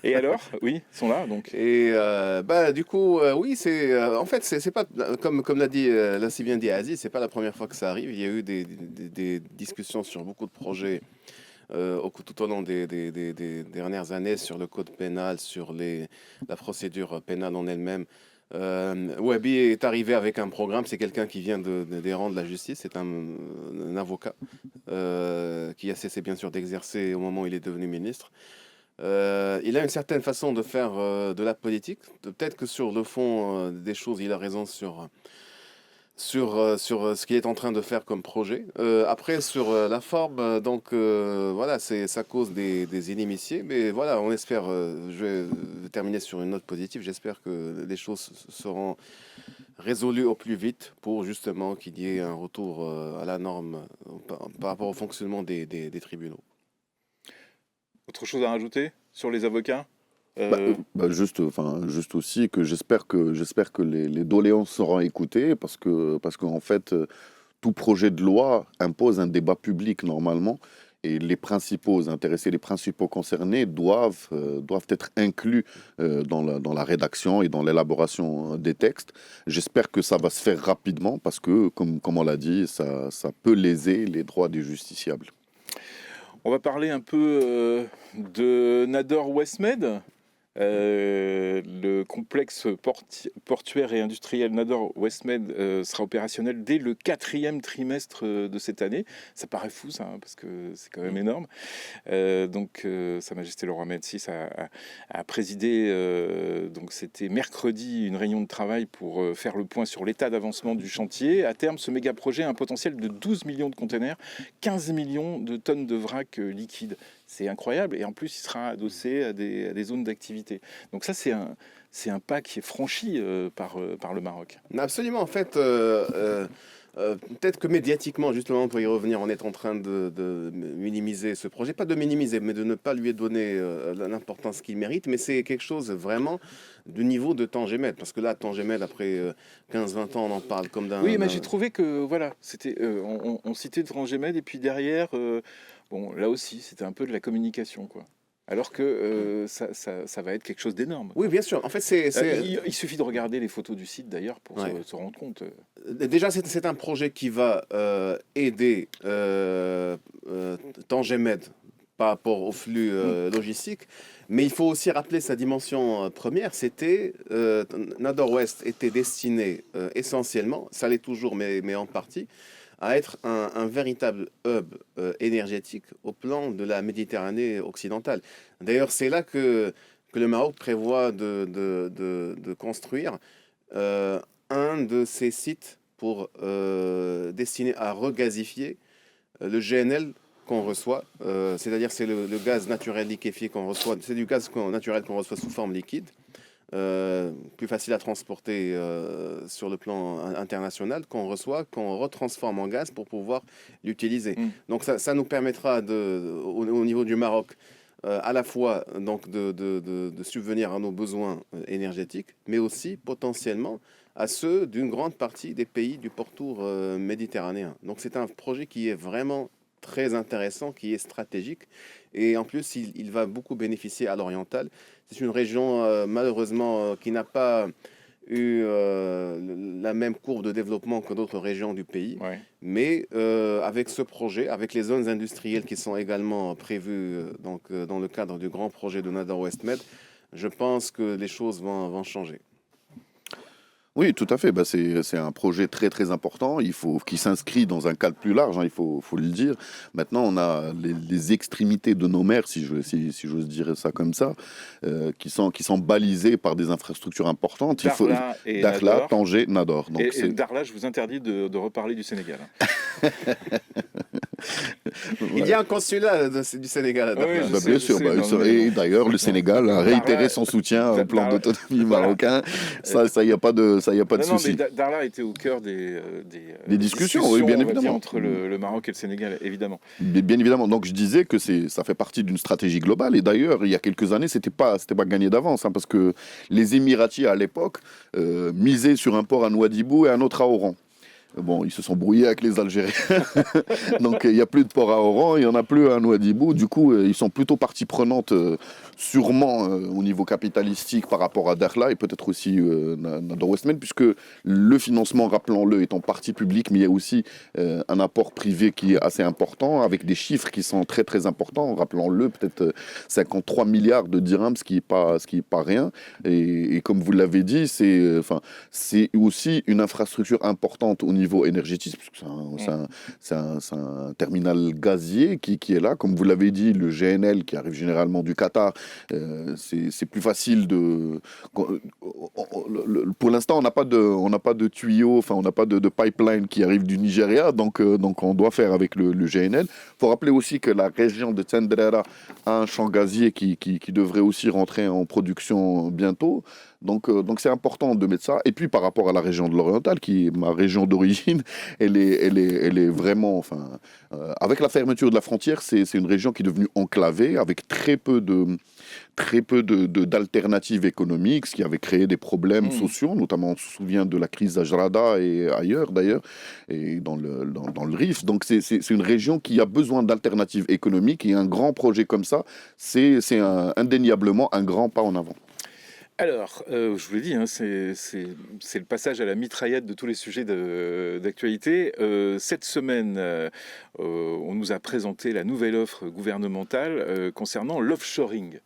Et alors, oui, ils sont là, donc. Et du coup, oui, en fait, c'est pas, comme l'a si bien dit Aziz, c'est pas la première fois que ça arrive. Il y a eu des discussions sur beaucoup de projets tout au long des dernières années, sur le code pénal, sur la procédure pénale en elle-même. Wahbi est arrivé avec un programme, c'est quelqu'un qui vient des rangs de la justice, c'est un avocat qui a cessé bien sûr d'exercer au moment où il est devenu ministre. Il a une certaine façon de faire de la politique. Peut-être que sur le fond des choses, il a raison sur ce qu'il est en train de faire comme projet. Après, sur la forme, voilà, ça cause des inimitiés, mais voilà, on espère, je vais terminer sur une note positive, j'espère que les choses seront résolues au plus vite pour justement qu'il y ait un retour à la norme par rapport au fonctionnement des tribunaux. Autre chose à rajouter sur les avocats? Juste aussi que j'espère que les doléances seront écoutées, parce qu'en fait, tout projet de loi impose un débat public normalement, et les principaux intéressés, les principaux concernés doivent être inclus dans la rédaction et dans l'élaboration des textes. J'espère que ça va se faire rapidement, parce que, comme on l'a dit, ça peut léser les droits des justiciables. On va parler un peu de Nador Westmed. Le complexe portuaire et industriel Nador Westmed sera opérationnel dès le 4e trimestre de cette année. Ça paraît fou, ça, parce que c'est quand même énorme. Donc, Sa Majesté le Roi Mohamed VI a présidé, donc c'était mercredi, une réunion de travail pour faire le point sur l'état d'avancement du chantier. À terme, ce méga projet a un potentiel de 12 millions de containers, 15 millions de tonnes de vrac liquide. C'est incroyable, et en plus il sera adossé à des zones d'activité. Donc ça, c'est un pas qui est franchi par le Maroc. Absolument, en fait, Peut-être que médiatiquement, justement, pour y revenir, on est en train de minimiser ce projet. Pas de minimiser, mais de ne pas lui donner l'importance qu'il mérite. Mais c'est quelque chose vraiment du niveau de Tangemed. Parce que là, Tangemed, après 15-20 ans, on en parle comme d'un... Oui, mais j'ai trouvé que, voilà, c'était, on citait Trangemed, et puis derrière, bon, là aussi, c'était un peu de la communication, quoi. Alors que ça va être quelque chose d'énorme. Oui, bien sûr. En fait, Il suffit de regarder les photos du site, d'ailleurs, pour Ouais. se rendre compte. Déjà, c'est un projet qui va aider Tangemed par rapport au flux logistique, mais il faut aussi rappeler sa dimension première. C'était Nador West était destiné essentiellement, ça l'est toujours, mais en partie, à être un véritable hub énergétique au plan de la Méditerranée occidentale. D'ailleurs, c'est là que le Maroc prévoit de construire un de ces sites pour destiné à regazifier le GNL qu'on reçoit, c'est-à-dire c'est le gaz naturel liquéfié qu'on reçoit, c'est du gaz naturel qu'on reçoit sous forme liquide, plus facile à transporter sur le plan international, qu'on reçoit, qu'on retransforme en gaz pour pouvoir l'utiliser. Donc ça nous permettra au niveau du Maroc à la fois donc de subvenir à nos besoins énergétiques, mais aussi potentiellement à ceux d'une grande partie des pays du pourtour méditerranéen. Donc c'est un projet qui est vraiment très intéressant, qui est stratégique, et en plus il va beaucoup bénéficier à l'oriental. C'est une région malheureusement qui n'a pas eu la même courbe de développement que d'autres régions du pays. Ouais. Mais avec ce projet, avec les zones industrielles qui sont également prévues dans le cadre du grand projet de Nador West Med, je pense que les choses vont changer. Oui, tout à fait. Bah, c'est un projet très très important. Qui s'inscrit dans un cadre plus large, hein, faut le dire. Maintenant, on a les extrémités de nos mers, si j'ose dire ça comme ça, qui sont balisées par des infrastructures importantes. Dakhla et Dakhla, Nador. Tanger, Nador. Donc Et Dakhla, je vous interdis de reparler du Sénégal. Il y a un consulat du Sénégal à Dakhla. Oui, je sais, bien je sûr. sais, Bah, non, mais et bon. d'ailleurs, le Sénégal a réitéré Dakhla- son soutien au plan Dakhla- d'autonomie voilà. marocain. Ça, il n'y a pas de Non, souci. mais Dakhla était au cœur des discussions, oui, bien on va dire, évidemment. entre le Maroc et le Sénégal, évidemment. Bien évidemment. Donc je disais que ça fait partie d'une stratégie globale. Et d'ailleurs, il y a quelques années, c'était pas gagné d'avance, hein, parce que les Émiratis à l'époque misaient sur un port à Nouadhibou et un autre à Oran. Bon, ils se sont brouillés avec les Algériens. Donc, il n'y a plus de port à Oran, il n'y en a plus à Nouadhibou. Du coup, ils sont plutôt partie prenante, sûrement au niveau capitalistique par rapport à Dakhla et peut-être aussi Nador West Med, puisque le financement, rappelons-le, est en partie public, mais il y a aussi un apport privé qui est assez important, avec des chiffres qui sont très très importants. Rappelons-le, peut-être 53 milliards de dirhams, ce qui est pas rien. Et comme vous l'avez dit, c'est aussi une infrastructure importante au niveau énergétique, puisque c'est un terminal gazier qui est là. Comme vous l'avez dit, le GNL qui arrive généralement du Qatar, c'est plus facile de... Pour l'instant, on n'a pas de tuyau, enfin on n'a pas de pipeline qui arrive du Nigeria, donc on doit faire avec le GNL. Il faut rappeler aussi que la région de Tendrera a un champ gazier qui devrait aussi rentrer en production bientôt. Donc c'est important de mettre ça. Et puis par rapport à la région de l'Oriental, qui est ma région d'origine, elle est vraiment, avec la fermeture de la frontière, c'est une région qui est devenue enclavée, avec très peu d'alternatives économiques, ce qui avait créé des problèmes sociaux, notamment on se souvient de la crise d'Ajrada et ailleurs d'ailleurs, et dans le Rif. Donc c'est une région qui a besoin d'alternatives économiques, et un grand projet comme ça, c'est indéniablement un grand pas en avant. Alors, je vous l'ai dit, hein, c'est le passage à la mitraillette de tous les sujets d'actualité. Cette semaine, on nous a présenté la nouvelle offre gouvernementale concernant l'offshoring.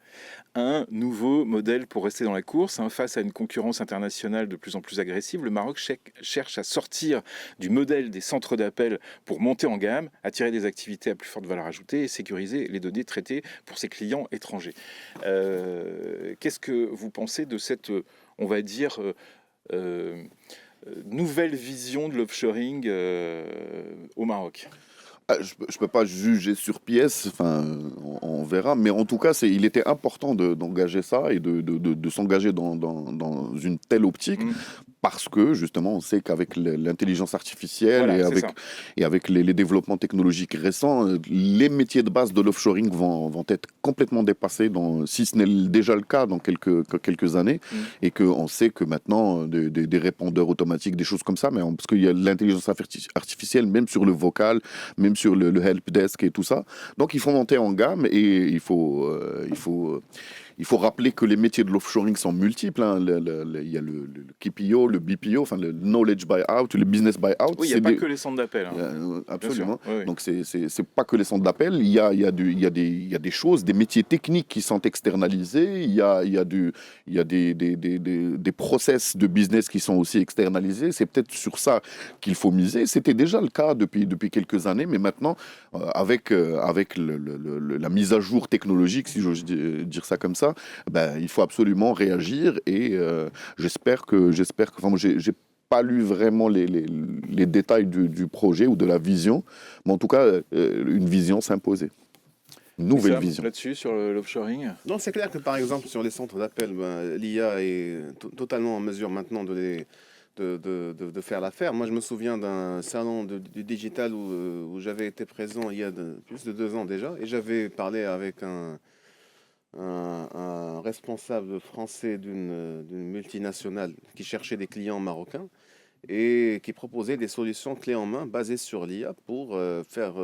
Un nouveau modèle pour rester dans la course, hein, face à une concurrence internationale de plus en plus agressive. Le Maroc cherche à sortir du modèle des centres d'appel pour monter en gamme, attirer des activités à plus forte valeur ajoutée et sécuriser les données traitées pour ses clients étrangers. Qu'est-ce que vous pensez de cette, on va dire, nouvelle vision de l'offshoring au Maroc ? Je ne peux pas juger sur pièce, on verra, mais en tout cas, il était important d'engager ça et de s'engager dans une telle optique. parce que justement, on sait qu'avec l'intelligence artificielle Voilà, et avec les développements technologiques récents, les métiers de base de l'offshoring vont être complètement dépassés, si ce n'est déjà le cas dans quelques années, et qu'on sait que maintenant, des répondeurs automatiques, des choses comme ça, mais parce qu'il y a l'intelligence artificielle, même sur le vocal, même sur le helpdesk et tout ça. Donc il faut monter en gamme et il faut rappeler que les métiers de l'offshoring sont multiples. Hein. Il y a le KPO, le BPO, enfin le knowledge buyout, le business buyout. Oui, il n'y a pas que les centres d'appel. Hein. Absolument. Oui, oui. Donc c'est pas que les centres d'appel. Il y a des choses, des métiers techniques qui sont externalisés. Il y a des process de business qui sont aussi externalisés. C'est peut-être sur ça qu'il faut miser. C'était déjà le cas depuis quelques années, mais maintenant avec la mise à jour technologique, si j'ose dire ça comme ça, il faut absolument réagir et j'espère que enfin, moi, j'ai pas lu vraiment les détails du projet ou de la vision, mais en tout cas une vision s'imposait. Une nouvelle vision. Là-dessus, sur l'offshoring. Non, c'est clair que par exemple sur les centres d'appel, l'IA est totalement en mesure maintenant de faire l'affaire. Moi, je me souviens d'un salon du digital où j'avais été présent il y a plus de 2 ans déjà, et j'avais parlé avec un responsable français d'une multinationale qui cherchait des clients marocains et qui proposait des solutions clés en main basées sur l'IA pour faire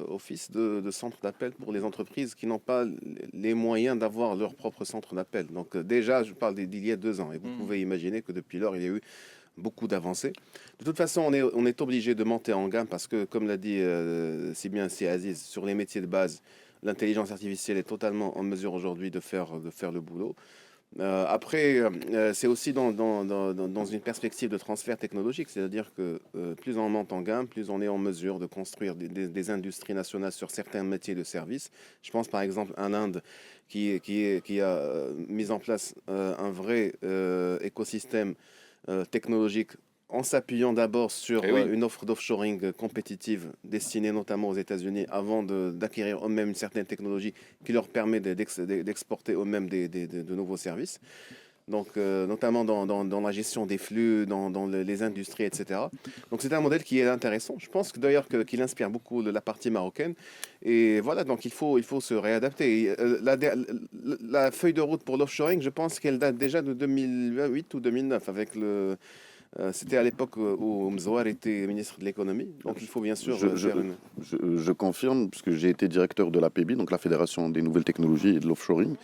office de centre d'appel pour les entreprises qui n'ont pas les moyens d'avoir leur propre centre d'appel. Donc déjà, je parle d'il y a 2 ans, et vous pouvez imaginer que depuis lors, il y a eu beaucoup d'avancées. De toute façon, on est obligé de monter en gamme parce que, comme l'a dit si bien Si Aziz, sur les métiers de base, l'intelligence artificielle est totalement en mesure aujourd'hui de faire le boulot. Après, c'est aussi dans une perspective de transfert technologique, c'est-à-dire que plus on monte en gamme, plus on est en mesure de construire des industries nationales sur certains métiers de service. Je pense par exemple à l'Inde qui a mis en place un vrai écosystème technologique en s'appuyant d'abord sur une offre d'offshoring compétitive destinée notamment aux États-Unis avant d'acquérir eux-mêmes une certaine technologie qui leur permet d'exporter eux-mêmes de nouveaux services. Donc, notamment dans la gestion des flux, dans les industries, etc. Donc, c'est un modèle qui est intéressant. Je pense que d'ailleurs qu'il inspire beaucoup la partie marocaine. Et voilà, donc il faut se réadapter. Et, la feuille de route pour l'offshoring, je pense qu'elle date déjà de 2008 ou 2009 avec c'était à l'époque où Mzouar était ministre de l'économie, donc il faut bien sûr je confirme, puisque j'ai été directeur de l'APB, donc la Fédération des Nouvelles Technologies et de l'Offshoring,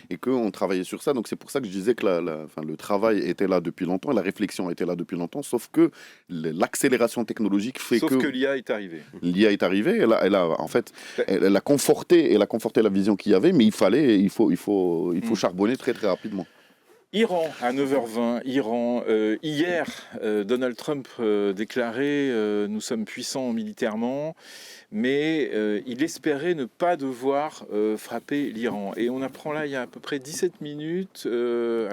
et qu'on travaillait sur ça, donc c'est pour ça que je disais que le travail était là depuis longtemps, la réflexion était là depuis longtemps, sauf que l'accélération technologique fait que l'IA est arrivée. L'IA est arrivée, elle a conforté la vision qu'il y avait, mais il faut charbonner très très rapidement. Iran, à 9h20, hier, Donald Trump déclarait « Nous sommes puissants militairement », mais il espérait ne pas devoir frapper l'Iran. Et on apprend là, il y a à peu près 17 minutes, il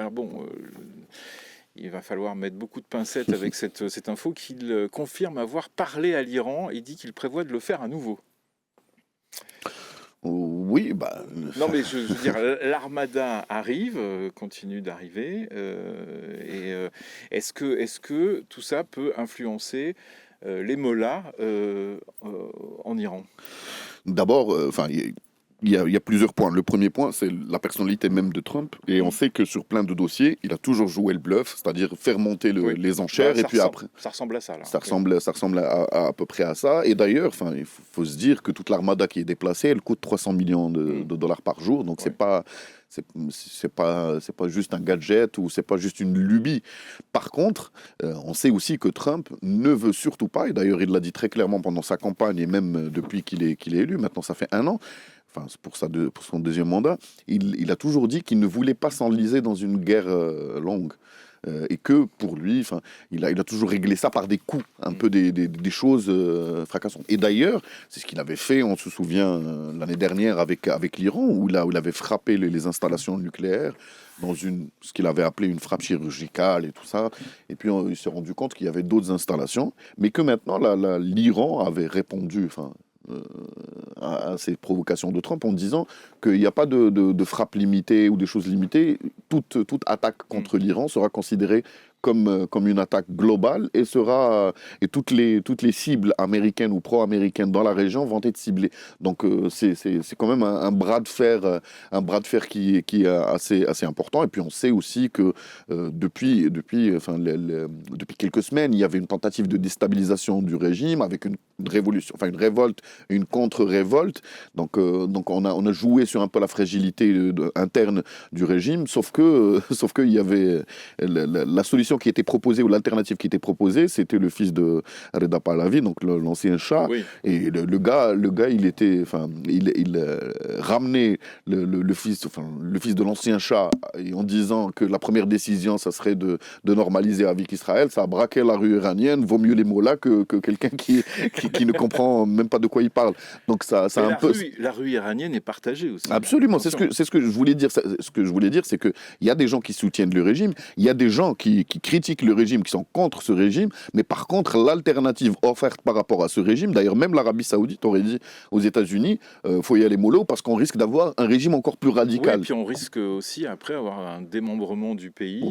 va falloir mettre beaucoup de pincettes avec cette info, qu'il confirme avoir parlé à l'Iran et dit qu'il prévoit de le faire à nouveau. Oui, Non, mais je veux dire, l'armada arrive, continue d'arriver. Est-ce que tout ça peut influencer les mollahs en Iran? D'abord, il y a plusieurs points. Le premier point, c'est la personnalité même de Trump. Et on sait que sur plein de dossiers, il a toujours joué le bluff, c'est-à-dire faire monter les enchères. Après, ça ressemble à ça. Là. Ça ressemble à peu près à ça. Et d'ailleurs, il faut se dire que toute l'armada qui est déplacée, elle coûte 300 millions de dollars par jour. Donc, c'est pas juste un gadget ou c'est pas juste une lubie. Par contre, on sait aussi que Trump ne veut surtout pas, et d'ailleurs il l'a dit très clairement pendant sa campagne et même depuis qu'il est élu, maintenant ça fait 1 an, pour son deuxième mandat, il a toujours dit qu'il ne voulait pas s'enliser dans une guerre longue. Et que pour lui, il a toujours réglé ça par des coups, un peu des choses fracassantes. Et d'ailleurs, c'est ce qu'il avait fait, on se souvient, l'année dernière avec l'Iran, où il avait frappé les installations nucléaires dans ce qu'il avait appelé une frappe chirurgicale et tout ça. Et puis il s'est rendu compte qu'il y avait d'autres installations, mais que maintenant l'Iran avait répondu à ces provocations de Trump en disant qu'il n'y a pas de frappe limitée ou des choses limitées. toute attaque contre l'Iran sera considérée comme une attaque globale et toutes les cibles américaines ou pro-américaines dans la région vont être ciblées. Donc c'est quand même un bras de fer qui est assez important. Et puis on sait aussi que depuis quelques semaines, il y avait une tentative de déstabilisation du régime avec une révolte, une contre-révolte. Donc on a joué sur un peu la fragilité interne du régime, sauf que il y avait la solution qui était proposée ou l'alternative qui était proposée, c'était le fils de Reda Pahlavi, donc l'ancien Shah. Oui. Et le gars, il ramenait le fils de l'ancien Shah en disant que la première décision, ça serait de normaliser avec Israël. Ça a braqué la rue iranienne. Vaut mieux les mots là que quelqu'un qui ne comprend même pas de quoi il parle. Donc la rue iranienne est partagée aussi. Absolument. C'est ce que je voulais dire. Ce que je voulais dire, c'est que il y a des gens qui soutiennent le régime, il y a des gens qui critiquent le régime, qui sont contre ce régime, mais par contre, l'alternative offerte par rapport à ce régime, d'ailleurs même l'Arabie Saoudite aurait dit aux États-Unis, faut y aller mollo parce qu'on risque d'avoir un régime encore plus radical. Oui, et puis on risque aussi après avoir un démembrement du pays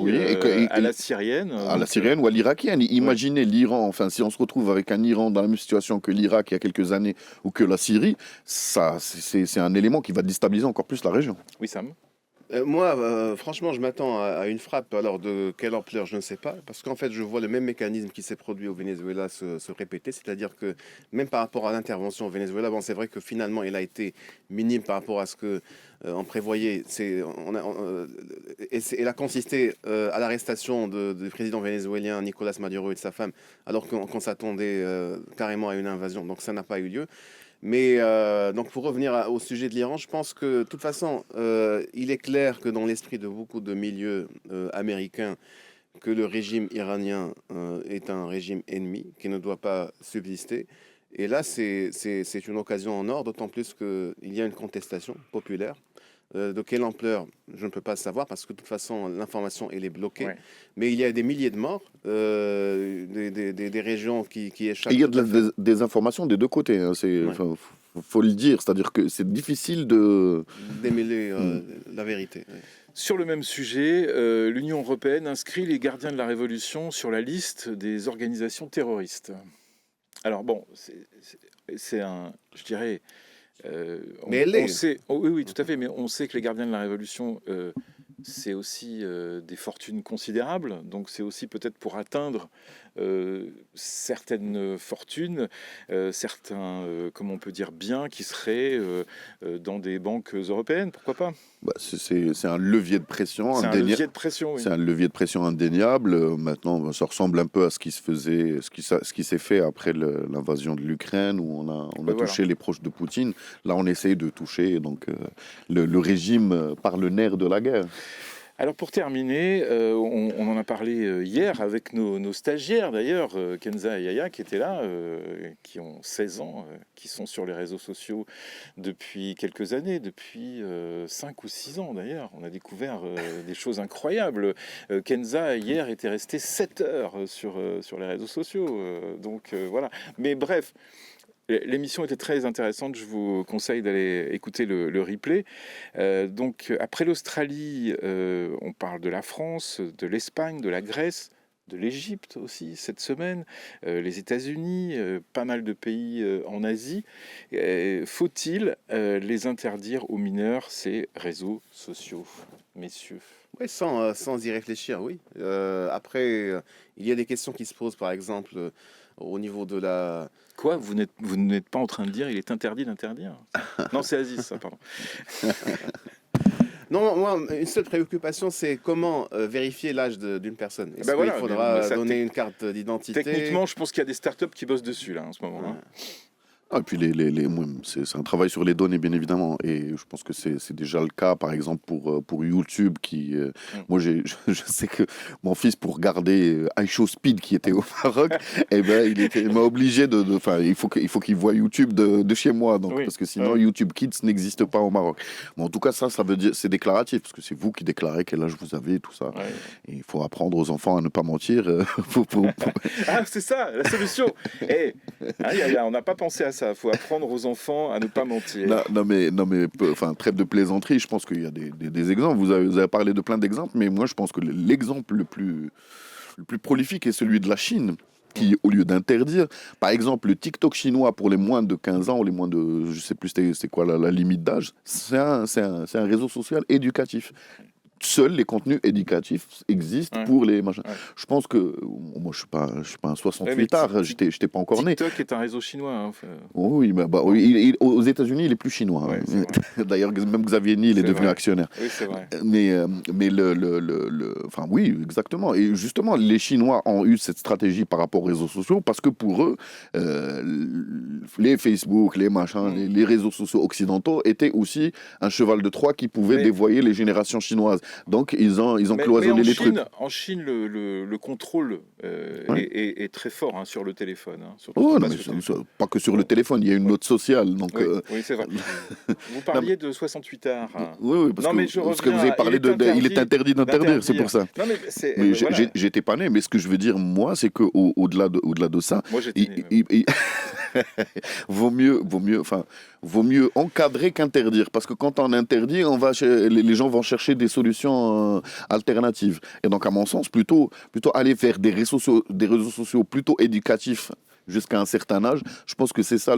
à la syrienne. À la syrienne ou à l'irakienne. Imaginez l'Iran, si on se retrouve avec un Iran dans la même situation que l'Irak il y a quelques années ou que la Syrie, ça c'est un élément qui va déstabiliser encore plus la région. Oui, Sam. Moi, franchement, je m'attends à une frappe. Alors, de quelle ampleur, je ne sais pas. Parce qu'en fait, je vois le même mécanisme qui s'est produit au Venezuela se répéter. C'est-à-dire que, même par rapport à l'intervention au Venezuela, c'est vrai que finalement, elle a été minime par rapport à ce que on prévoyait. Elle a consisté à l'arrestation du président vénézuélien Nicolas Maduro et de sa femme, alors qu'on s'attendait carrément à une invasion. Donc, ça n'a pas eu lieu. Mais donc pour revenir au sujet de l'Iran, je pense que de toute façon, il est clair que dans l'esprit de beaucoup de milieux américains, que le régime iranien est un régime ennemi qui ne doit pas subsister. Et là, c'est une occasion en or, d'autant plus qu'il y a une contestation populaire. De quelle ampleur, je ne peux pas savoir parce que de toute façon, l'information, elle est bloquée. Ouais. Mais il y a des milliers de morts, des régions qui échappent. Et il y a des informations des deux côtés. Hein. Faut le dire, c'est-à-dire que c'est difficile de démêler la vérité. Ouais. Sur le même sujet, l'Union européenne inscrit les gardiens de la Révolution sur la liste des organisations terroristes. Alors bon, c'est un, je dirais... mais elle sait, oui, tout à fait, mais on sait que les gardiens de la Révolution, c'est aussi des fortunes considérables, donc c'est aussi peut-être pour atteindre certaines fortunes, certains, comment on peut dire, biens qui seraient dans des banques européennes, pourquoi pas ? C'est un levier de pression indéniable. C'est un levier de pression, oui. C'est un levier de pression indéniable. Maintenant, ça ressemble un peu à ce qui se faisait, ce qui s'est fait après l'invasion de l'Ukraine, où on a touché les proches de Poutine. Là, on essaye de toucher donc le régime par le nerf de la guerre. Alors pour terminer, on en a parlé hier avec nos stagiaires d'ailleurs, Kenza et Yaya qui étaient là, qui ont 16 ans, qui sont sur les réseaux sociaux depuis quelques années, depuis 5 ou 6 ans d'ailleurs. On a découvert des choses incroyables. Kenza hier était restée 7 heures sur les réseaux sociaux, donc voilà. Mais bref... L'émission était très intéressante, je vous conseille d'aller écouter le replay. Donc après l'Australie, on parle de la France, de l'Espagne, de la Grèce, de l'Égypte aussi cette semaine, les États-Unis, pas mal de pays en Asie. Faut-il les interdire aux mineurs, ces réseaux sociaux, messieurs ? Oui, sans y réfléchir, oui. Après, il y a des questions qui se posent, par exemple, au niveau de la... Quoi ? Vous n'êtes pas en train de dire il est interdit d'interdire ? Non, c'est Aziz, ça, pardon. Non, moi, une seule préoccupation, c'est comment vérifier l'âge d'une personne. Est-ce qu'il faudra donner une carte d'identité ? Techniquement, je pense qu'il y a des startups qui bossent dessus, là, en ce moment. Hein. Et puis c'est un travail sur les données bien évidemment et je pense que c'est déjà le cas par exemple pour YouTube qui moi je sais que mon fils pour regarder iShowSpeed qui était au Maroc il m'a obligé il faut qu'il voit YouTube de chez moi donc parce que sinon YouTube Kids n'existe pas au Maroc. Mais en tout cas ça veut dire c'est déclaratif parce que c'est vous qui déclarez quel âge vous avez et tout ça. Et il faut apprendre aux enfants à ne pas mentir. Ah c'est ça la solution. On n'a pas pensé à ça. Il faut apprendre aux enfants à ne pas mentir. Enfin, trêve de plaisanterie, je pense qu'il y a des exemples. Vous avez parlé de plein d'exemples, mais moi, je pense que l'exemple le plus prolifique est celui de la Chine, qui, au lieu d'interdire, par exemple, le TikTok chinois pour les moins de 15 ans, ou les moins de, je sais plus c'est quoi la limite d'âge, c'est un réseau social éducatif. Seuls les contenus éducatifs existent pour les machins. Ouais. Je pense que moi je suis pas un 68ard, j'étais pas encore né. TikTok est un réseau chinois. Hein, Oui, aux États-Unis, il est plus chinois. Ouais, D'ailleurs, même Xavier Niel est devenu actionnaire. Oui, c'est vrai. Mais enfin oui, exactement. Et justement, les Chinois ont eu cette stratégie par rapport aux réseaux sociaux parce que pour eux, les Facebook, les machins, les réseaux sociaux occidentaux étaient aussi un cheval de Troie qui pouvait dévoyer les générations chinoises. Donc ils ont cloisonné les trucs. En Chine, le contrôle est très fort sur le téléphone. Pas que sur le téléphone, il y a une note sociale. Donc, oui, c'est vrai. Vous parliez de 68 arts. Oui, parce que vous avez parlé il est interdit d'interdire, c'est pour ça. Non, mais j'étais pas né, mais ce que je veux dire, moi, c'est qu'au-delà de ça, moi, j'étais né, vaut mieux encadrer qu'interdire, parce que quand on interdit, les gens vont chercher des solutions alternatives. Et donc, à mon sens, plutôt aller vers des réseaux sociaux plutôt éducatifs jusqu'à un certain âge, je pense que c'est ça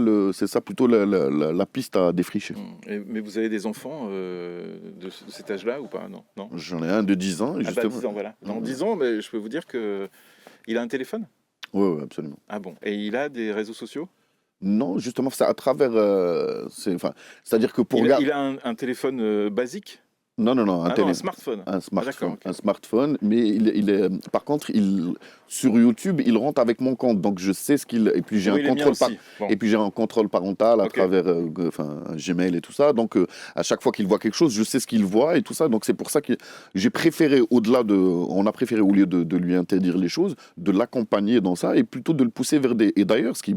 plutôt la piste à défricher. Mais vous avez des enfants de cet âge-là ou pas? Non. J'en ai un de 10 ans. 10 ans, voilà. Dans 10 ans, mais je peux vous dire qu'il a un téléphone? Oui, absolument. Ah bon? Et il a des réseaux sociaux? Non, justement, c'est à travers... c'est-à-dire que pour... Il a un téléphone basique? Non, un smartphone. Un smartphone, mais par contre, sur YouTube, il rentre avec mon compte, donc je sais ce qu'il... Et puis j'ai un contrôle parental à travers Gmail et tout ça, donc à chaque fois qu'il voit quelque chose, je sais ce qu'il voit et tout ça, donc c'est pour ça que j'ai préféré, on a préféré, au lieu de lui interdire les choses, de l'accompagner dans ça et plutôt de le pousser vers des... Et d'ailleurs, ce qui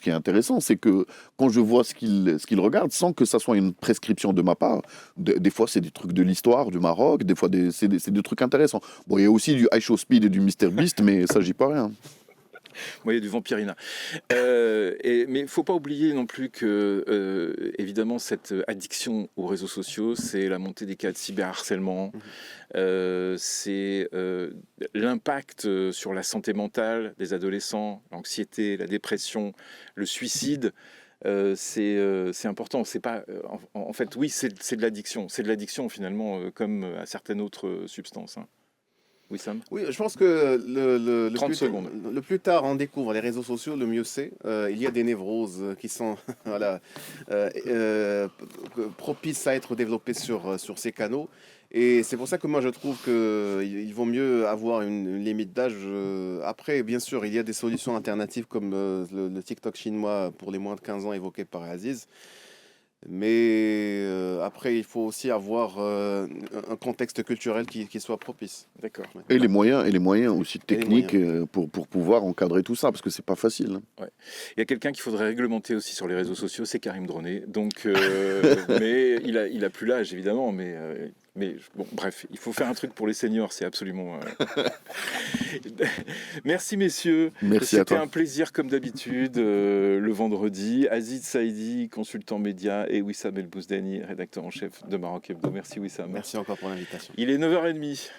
est intéressant, c'est que quand je vois ce qu'il regarde, sans que ça soit une prescription de ma part, des fois c'est des trucs de l'histoire du Maroc, des fois c'est des trucs intéressants. Bon, il y a aussi du iShowSpeed et du MrBeast, mais ça, j'y pas rien. Moi, il y a du Vampirina. Mais il ne faut pas oublier non plus que, évidemment, cette addiction aux réseaux sociaux, c'est la montée des cas de cyberharcèlement, c'est l'impact sur la santé mentale des adolescents, l'anxiété, la dépression, le suicide. C'est important. C'est pas, en fait, oui, c'est de l'addiction. C'est de l'addiction, finalement, comme à certaines autres substances. Wissam ? Oui, je pense que le plus tard on découvre les réseaux sociaux, le mieux c'est. Il y a des névroses qui sont propices à être développées sur ces canaux. Et c'est pour ça que moi je trouve qu'il vaut mieux avoir une limite d'âge. Après, bien sûr, il y a des solutions alternatives comme le TikTok chinois pour les moins de 15 ans évoqué par Aziz. Mais après, il faut aussi avoir un contexte culturel qui soit propice. D'accord. Et les moyens aussi techniques pour pouvoir encadrer tout ça, parce que c'est pas facile. Ouais. Il y a quelqu'un qu'il faudrait réglementer aussi sur les réseaux sociaux, c'est Karim Droné. Donc, mais il a plus l'âge évidemment, mais bon, bref, il faut faire un truc pour les seniors, c'est absolument... Merci messieurs. Merci à toi. C'était un plaisir comme d'habitude, le vendredi. Aziz Saïdi, consultant média, et Wissam El Bouzdani, rédacteur en chef de Maroc Hebdo. Merci Wissam. Merci encore pour l'invitation. Il est 9h30.